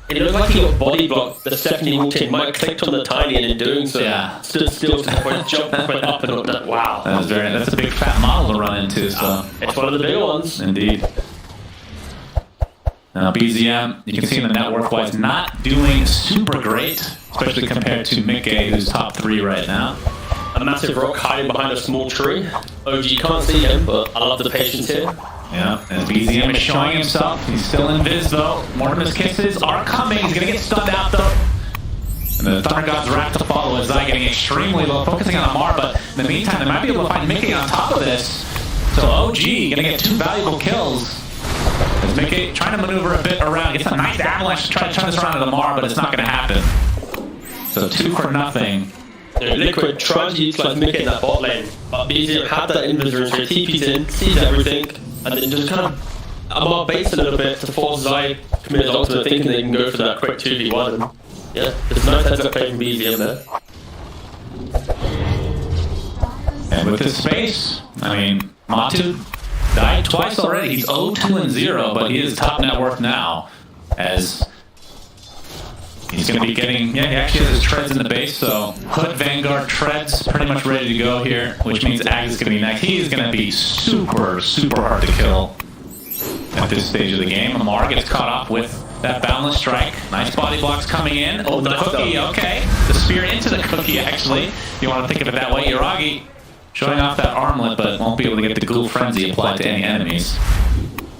It looked like he got body blocked the second he walked in. Might have clicked on the tiny and in doing so, stood still to the point, jumped, went up and up. Wow. That's a big fat model to run into. So it's one of the bigger ones. Indeed. Now BZM, you can see in the net worth-wise, not doing super great, especially compared to Mickey, who's top 3 right now. A massive rock hiding behind a small tree. OG can't see him, but I love the patience here. Yeah, and BZM is showing himself. He's still in Viz though. Mortimer's kisses are coming. He's gonna get stunned out though. And the Thunder God's wrath to follow as Zai getting extremely low, focusing on Amar, but in the meantime, they might be able to find Mickey on top of this. So OG gonna get 2 valuable kills. As Mickey trying to maneuver a bit around, gets a nice avalanche to try to turn this around to Amar, but it's not gonna happen. So 2 for nothing. Liquid tried to utilize Mickey in that bot lane, but BZM had that inventory, so he TP's in, sees everything, and then just kind of Amar baits a little bit to force Zai to commit his ultimate, thinking they can go for that quick 2v1. And yeah, there's a nice heads up play from BZM there. And with this space, I mean, Matu died twice already. He's 0-2-0, but he is top net worth now, as he's going to be getting, he actually has his treads in the base, so Hood, Vanguard, treads pretty much ready to go here, which means Ag is going to be next. He is going to be super, super hard to kill at this stage of the game. Amar gets caught off with that boundless strike. Nice body blocks coming in. Oh, the cookie, okay. The spear into the cookie, actually. If you want to think of it that way. Yoragi showing off that armlet, but won't be able to get the Ghoul Frenzy applied to any enemies.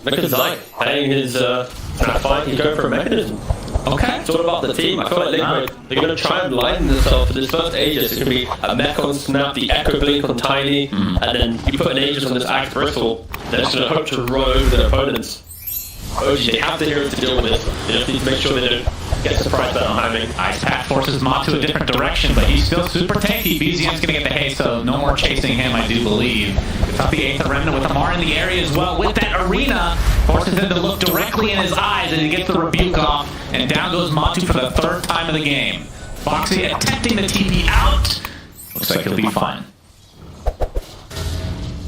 Look at Zai playing his fight. He's going for a mechanism. Okay. It's all about the team. I feel like they're going to try and lighten themselves for this first Aegis. It's going to be a mech on Snap, the Echo Blink on Tiny, and then you put an Aegis on this Axe Bristle. They're just going to hope to roll over their opponents. OG, they have the heroes to deal with this. They just need to make sure they don't get surprised by not having. Ice Path forces Matu a different direction, but he's still super tanky. BZM's gonna get the haste, so no more chasing him, I do believe. It's up the 8th Remnant with Amar in the area as well. With that arena, forces him to look directly in his eyes, and he gets the rebuke off, and down goes Matu for the 3rd time of the game. Foxy attempting the TP out. Looks like he'll be fine.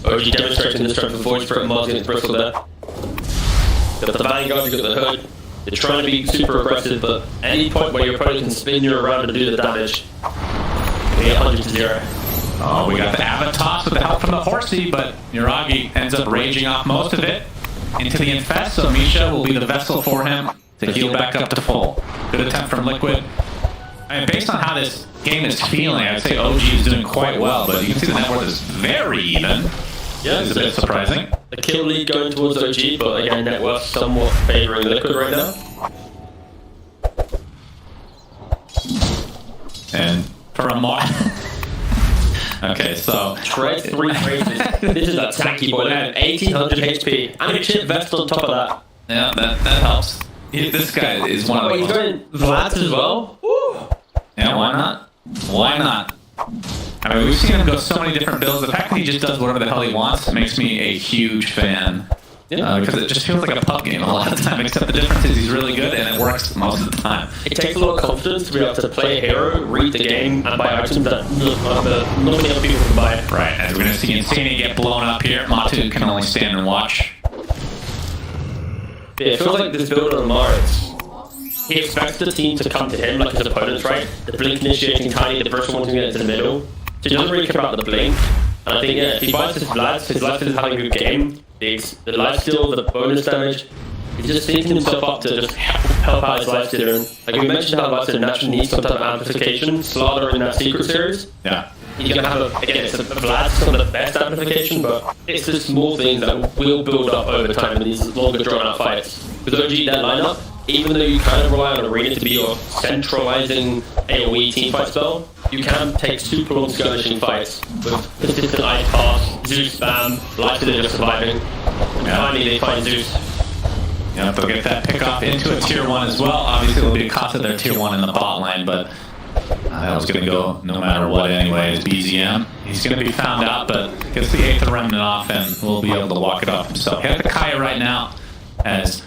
OG demonstrating the strength of voice for Mars against Bristol there. Got the Vanguard, you got the Hood. You're trying to be super aggressive, but at any point where your opponent can spin you around and do the damage, you get 100 to 0. Oh, we got the Avatos with the help from the Horsey, but Niragi ends up raging off most of it into the Infest, so Misha will be the vessel for him to heal back up to full. Good attempt from Liquid. I mean, based on how this game is feeling, I'd say OG is doing quite well, but you can see the net worth is very even. Yeah, it's a bit surprising. The kill lead going towards OG, but again, net worth somewhat favoring Liquid right now. And for a mod. Okay, so. Tread 3 phrases. This is a tanky boy. 1800 HP. And a chip vest on top of that. Yeah, that helps. This guy is one of the. He's going Vlad as well? Woo! Yeah, why not? Why not? I mean, we've seen him go so many different builds. The fact that he just does whatever the hell he wants makes me a huge fan. Yeah. Because it just feels like a pub game a lot of the time, except the difference is he's really good and it works most of the time. It takes a lot of confidence to be able to play a hero, read the game, and buy items that not many other people can buy. Right, as we're going to see Insane get blown up here. Matu can only stand and watch. Yeah, it feels like this build on Mars. He expects the team to come to him like his opponents, right? The blink initiating tiny, the first one to get into the middle. So he doesn't really care about the blink. And I think, yeah, if he buys his Vlad is having a good game. The lifesteal, the bonus damage, he's just thinking himself up to just help out his lifestealer. And like we mentioned how lifestealer naturally needs some type of amplification. Slaughter in that secret series. Yeah. He's going to have, again, it's Vlad's some of the best amplification, but it's the small things that will build up over time in these longer drawn out fights. Because OG, that lineup, even though you kind of rely on Arena to be your centralizing AoE teamfight spell, you can take super long skirmishing fights with consistent ice pass, Zeus spam, lifestealer just surviving, and finally they find Zeus. Yeah, they'll get that pick off into a tier 1 as well. Obviously, it'll be a cost of their tier 1 in the bot lane, but that was going to go no matter what anyways. BZM, he's going to be found out, but gets the 8th Remnant off and will be able to walk it off himself. He has the Kaya right now as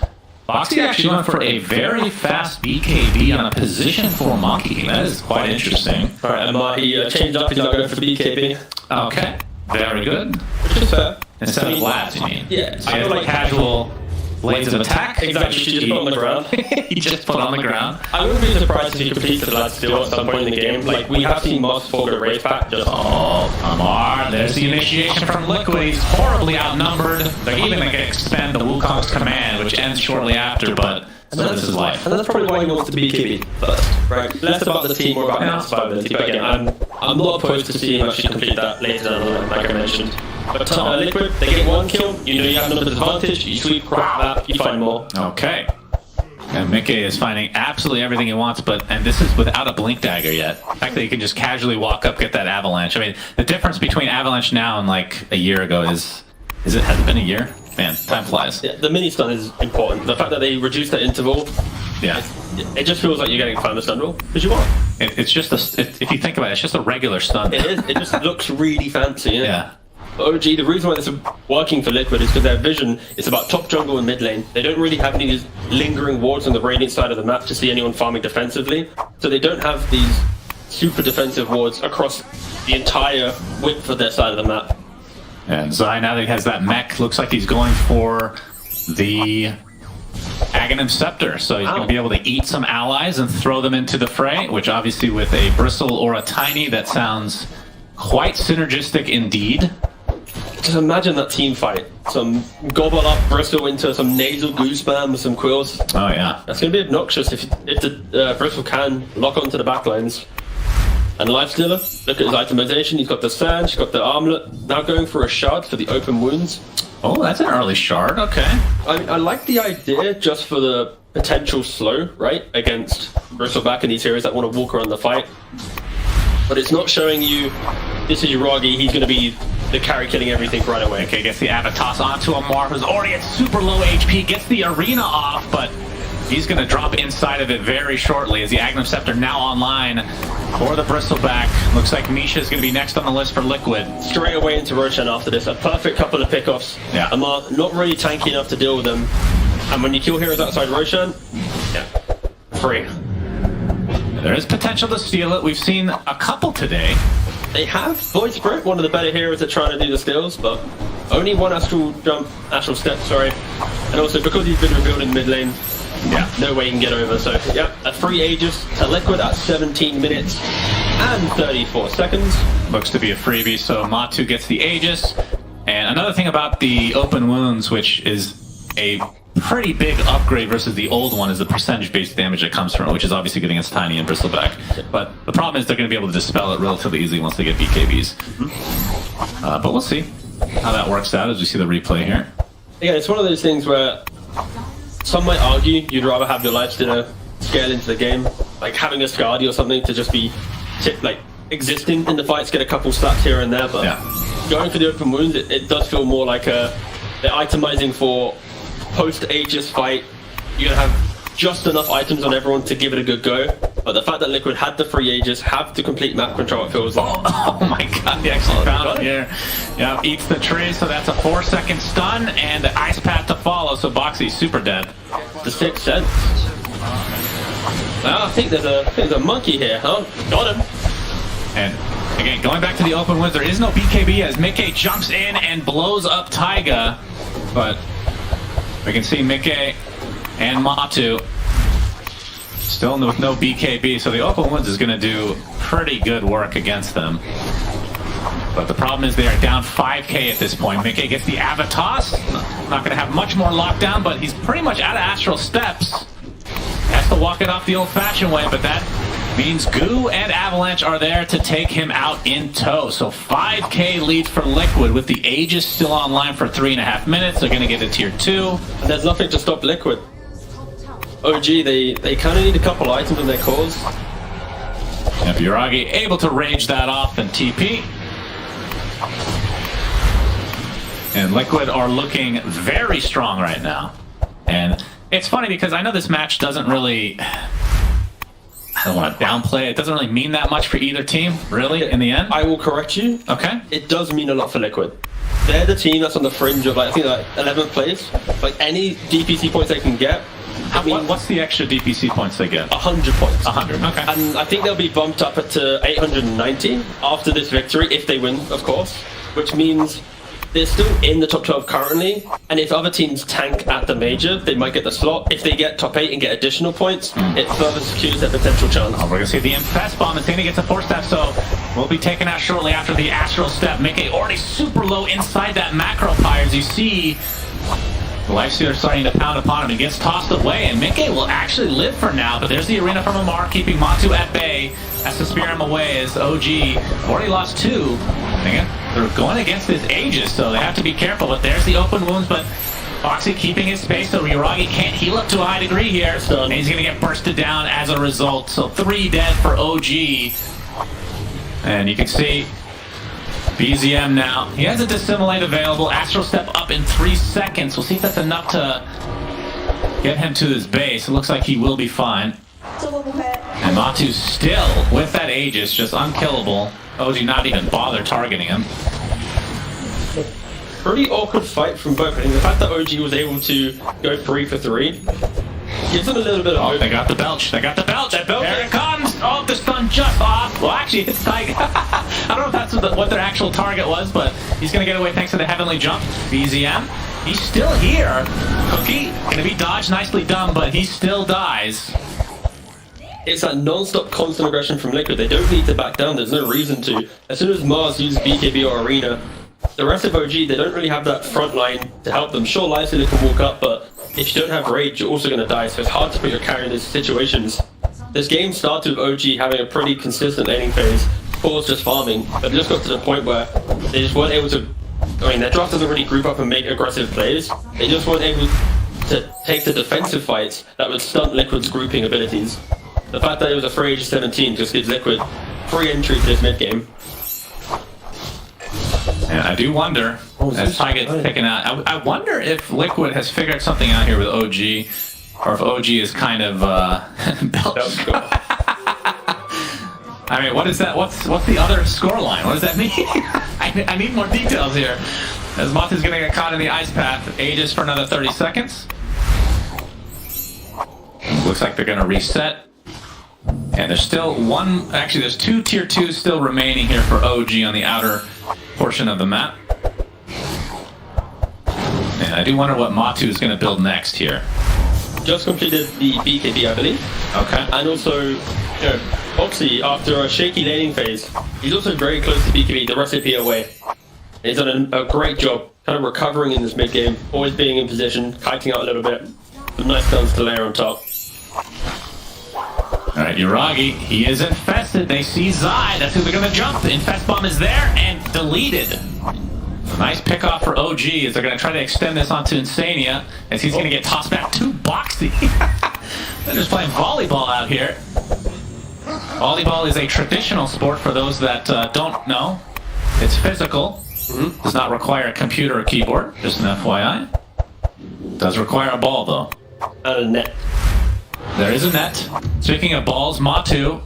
Foxy actually went for a very fast BKB on a position 4 monkey. That is quite interesting. Alright, he changed up, he's not going for BKB. Okay, very good. Which is fair. Instead of Vlad, you mean? Yeah. I feel like casual blades of attack. Exactly, she just put on the ground. He just put on the ground. I wouldn't be surprised if he completes the Vlad still at some point in the game. Like, we have seen Moss go race back just... Oh, come on. There's the initiation from Liquid. He's horribly outnumbered. They're even going to expend the Wukong's command, which ends shortly after, but so this is life. And that's probably why he wants to BKB first, right? Less about the team, more about survivability. But again, I'm not opposed to seeing him actually complete that later down the line, like I mentioned. But Liquid, they get 1 kill, you know you have numbers advantage, you sweep, crop map, you find more. Okay. And Mickey is finding absolutely everything he wants, and this is without a blink dagger yet. The fact that he can just casually walk up, get that avalanche. I mean, the difference between avalanche now and like a year ago has it been a year? Man, time flies. Yeah, the mini stun is important. The fact that they reduced that interval, yeah, it just feels like you're getting found the stun roll, because you are. It's just if you think about it, it's just a regular stun. It is. It just looks really fancy. Yeah. OG, the reason why this is working for Liquid is because their vision is about top jungle and mid lane. They don't really have any of these lingering wards on the radiant side of the map to see anyone farming defensively. So they don't have these super defensive wards across the entire width of their side of the map. And Zai, now that he has that mech, looks like he's going for the Aghanim Scepter. So he's going to be able to eat some allies and throw them into the fray, which obviously with a Bristle or a Tiny, that sounds quite synergistic indeed. Just imagine that team fight. Some gobble up Bristle into some nasal goo spam with some quills. Oh yeah. That's going to be obnoxious if the Bristle can lock onto the backlines. And Lifestealer, look at his itemization. He's got the sand, he's got the armlet. Now going for a shard for the open wounds. Oh, that's an early shard, okay. I like the idea just for the potential slow, right? Against Bristleback and these heroes that want to walk around the fight. But it's not showing you, this is Yuragi, he's going to be the carry killing everything right away. Okay, gets the Avatos onto Amar, who's already at super low HP, gets the arena off, but He's going to drop inside of it very shortly as the Agnum Scepter now online for the Bristleback. Looks like Misha is going to be next on the list for Liquid. Straight away into Roshan after this. A perfect couple of pickoffs. Yeah. Amar not really tanky enough to deal with them. And when you kill heroes outside Roshan, yeah, free. There is potential to steal it. We've seen a couple today. They have Void Spirit, one of the better heroes at trying to do the steals, but only one astral step, sorry. And also because he's been revealed in mid lane, yeah, no way he can get over. So yeah, a free Aegis to Liquid at 17 minutes and 34 seconds. Looks to be a freebie, so Matu gets the Aegis. And another thing about the open wounds, which is a pretty big upgrade versus the old one, is the percentage-based damage that comes from it, which is obviously good against Tiny and Bristleback. But the problem is they're going to be able to dispel it relatively easily once they get BKBs. But we'll see how that works out as we see the replay here. Yeah, it's one of those things where some might argue you'd rather have your lifestealer scale into the game, like having a Skadi or something to just be like existing in the fights, get a couple stats here and there. But yeah, going for the open wounds, it does feel more like they're itemizing for post-Aegis fight. You're gonna have just enough items on everyone to give it a good go. But the fact that Liquid had the free Aegis, have the complete map control, it feels like. Oh my god, he actually found it here. Yeah, eats the tree, so that's a 4-second stun, and the ice path to follow, so Boxy's super dead. The 6th sense. I think there's a monkey here, huh? Got him. And again, going back to the open wounds, there is no BKB as Mickey jumps in and blows up Taiga. But we can see Mickey and Matu still with no BKB, so the open wounds is going to do pretty good work against them. But the problem is they are down 5k at this point. Mickey gets the Avatos. Not going to have much more lockdown, but he's pretty much out of Astral Steps. Has to walk it off the old-fashioned way, but that means Goo and Avalanche are there to take him out in tow. So 5k lead for Liquid with the Aegis still online for 3.5 minutes. They're going to get a tier 2. And there's nothing to stop Liquid. OG, they kind of need a couple items in their cores. And Buragi able to rage that off and TP. And Liquid are looking very strong right now. And it's funny because I know this match doesn't really, I don't want to downplay it. It doesn't really mean that much for either team, really, in the end. I will correct you. Okay. It does mean a lot for Liquid. They're the team that's on the fringe of, like, I think, like 11th place. Like, any DPC points they can get. What's the extra DPC points they get? 100 points. 100, okay. And I think they'll be bumped up to 890 after this victory, if they win, of course. Which means they're still in the top 12 currently, and if other teams tank at the major, they might get the slot. If they get top 8 and get additional points, it further secures their potential chance. Oh, we're going to see the Infest Bomb. Athena gets a 4-step, so we'll be taken out shortly after the Astral Step. Mickey already super low inside that Macro Pyre. As you see, the Lifestealer starting to pound upon him. He gets tossed away, and Mickey will actually live for now, but there's the Arena from Amar, keeping Matu at bay. Has to spear him away as OG already lost 2. Again, they're going against this Aegis, so they have to be careful. But there's the open wounds, but Foxy keeping his space, so Uragi can't heal up to a high degree here. And he's going to get bursted down as a result. So 3 dead for OG. And you can see BZM now. He has a Dissimulate available. Astral Step up in 3 seconds. We'll see if that's enough to get him to his base. It looks like he will be fine. And Matu's still with that Aegis, just unkillable. OG not even bother targeting him. Pretty awkward fight from both. I think the fact that OG was able to go 3 for 3 gives them a little bit of hope. They got the belch. They got the belch. There it comes. Oh, the stun just off. Well, actually, it's Tiger. I don't know if that's what their actual target was, but he's going to get away thanks to the Heavenly Jump. BZM, he's still here. Cookie, going to be dodged. Nicely done, but he still dies. It's that non-stop constant aggression from Liquid. They don't need to back down. There's no reason to. As soon as Mars uses BKB or Arena, the rest of OG, they don't really have that front line to help them. Sure, Lifestealer can walk up, but if you don't have Rage, you're also going to die, so it's hard to put your carry in these situations. This game started with OG having a pretty consistent laning phase, Paul's just farming, but they just got to the point where they just weren't able to. I mean, their draft doesn't really group up and make aggressive plays. They just weren't able to take the defensive fights that would stunt Liquid's grouping abilities. The fact that it was a free Aegis 17 just gives Liquid free entry to this mid game. And I do wonder, as Ty gets taken out, I wonder if Liquid has figured something out here with OG. or if OG is kind of belch. I mean, what is that? What's the other score line? What does that mean? I need more details here. As Matu's gonna get caught in the ice path, ages for another 30 seconds. Looks like they're gonna reset. And there's still there's 2 tier 2s still remaining here for OG on the outer portion of the map. And I do wonder what Matu is gonna build next here. Just completed the BKB, I believe. Okay. And also, Oxy, after a shaky laning phase, he's also very close to BKB, the recipe away. He's done a great job kind of recovering in this mid game, always being in position, kiting out a little bit. Some nice guns to layer on top. Alright, Yuragi, he is infested. They see Zai, that's who they're gonna jump. The infest bomb is there and deleted. Nice pick off for OG as they're gonna try to extend this onto Insania as he's gonna get tossed back to Boxy. They're just playing volleyball out here. Volleyball is a traditional sport for those that don't know. It's physical. Does not require a computer or keyboard, just an FYI. Does require a ball though. And a net. There is a net. Speaking of balls, Matu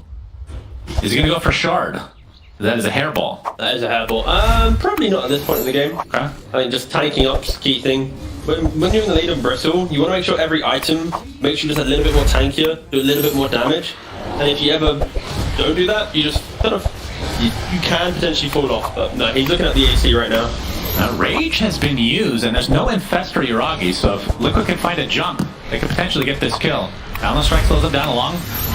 is he gonna go for Shard? That is a hairball. That is a hairball. Probably not at this point in the game. Okay. I mean, just tanking up is the key thing. When you're in the lead on Bristle, you want to make sure every item makes you just a little bit more tankier, do a little bit more damage. And if you ever don't do that, you just kind of, you can potentially fall off. But no, he's looking at the AC right now. Rage has been used, and there's no Infestor Yuragi, so if Liquid can find a jump, they could potentially get this kill. Balance Strike slows him down along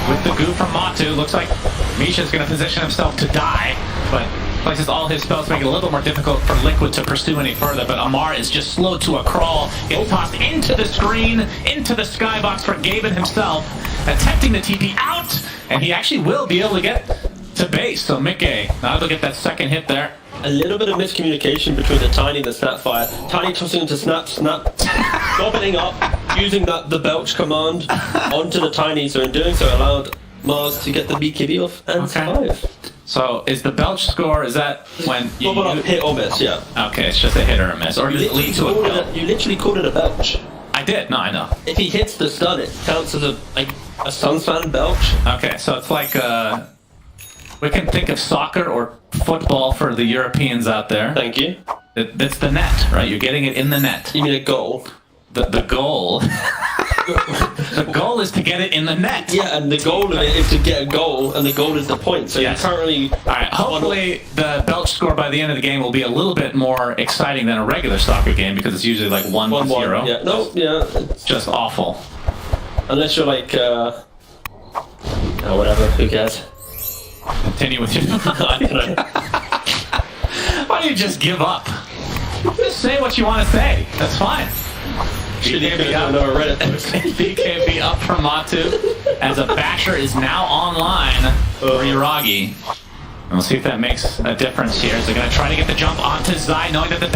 with the goo from Matu. Looks like Misha's going to position himself to die, but places all his spells to make it a little more difficult for Liquid to pursue any further, but Amar is just slowed to a crawl, gets tossed into the screen, into the skybox for Gaben himself, attempting the TP out, and he actually will be able to get to base, so Mickey not able to get that second hit there. A little bit of miscommunication between the Tiny and the Snapfire. Tiny tossing into Snap, gobbling up, using the belch command onto the Tiny, so in doing so allowed Mars to get the BKB off and survive. So is the belch score, is that when you... hit or miss, yeah. Okay, it's just a hit or a miss, or does it lead to a kill? You literally called it a belch. I did, no, I know. If he hits the stun, it counts as a Sunspan belch. Okay, so it's like, we can think of soccer or football for the Europeans out there. Thank you. It's the net, right? You're getting it in the net. You mean a goal? The goal. The goal is to get it in the net. Yeah, and the goal of it is to get a goal, and the goal is the point. So yes. You currently... Alright, hopefully the belch score by the end of the game will be a little bit more exciting than a regular soccer game, because it's usually like 1-0. Yeah, no, yeah. It's just awful. Unless you're like, whatever, who cares? Continue with your... I don't know. Why don't you just give up? Just say what you want to say. That's fine. BKB up. BKB up from Matu as a basher is now online for Yuragi. And we'll see if that makes a difference here. They're going to try to get the jump onto Zai, knowing that the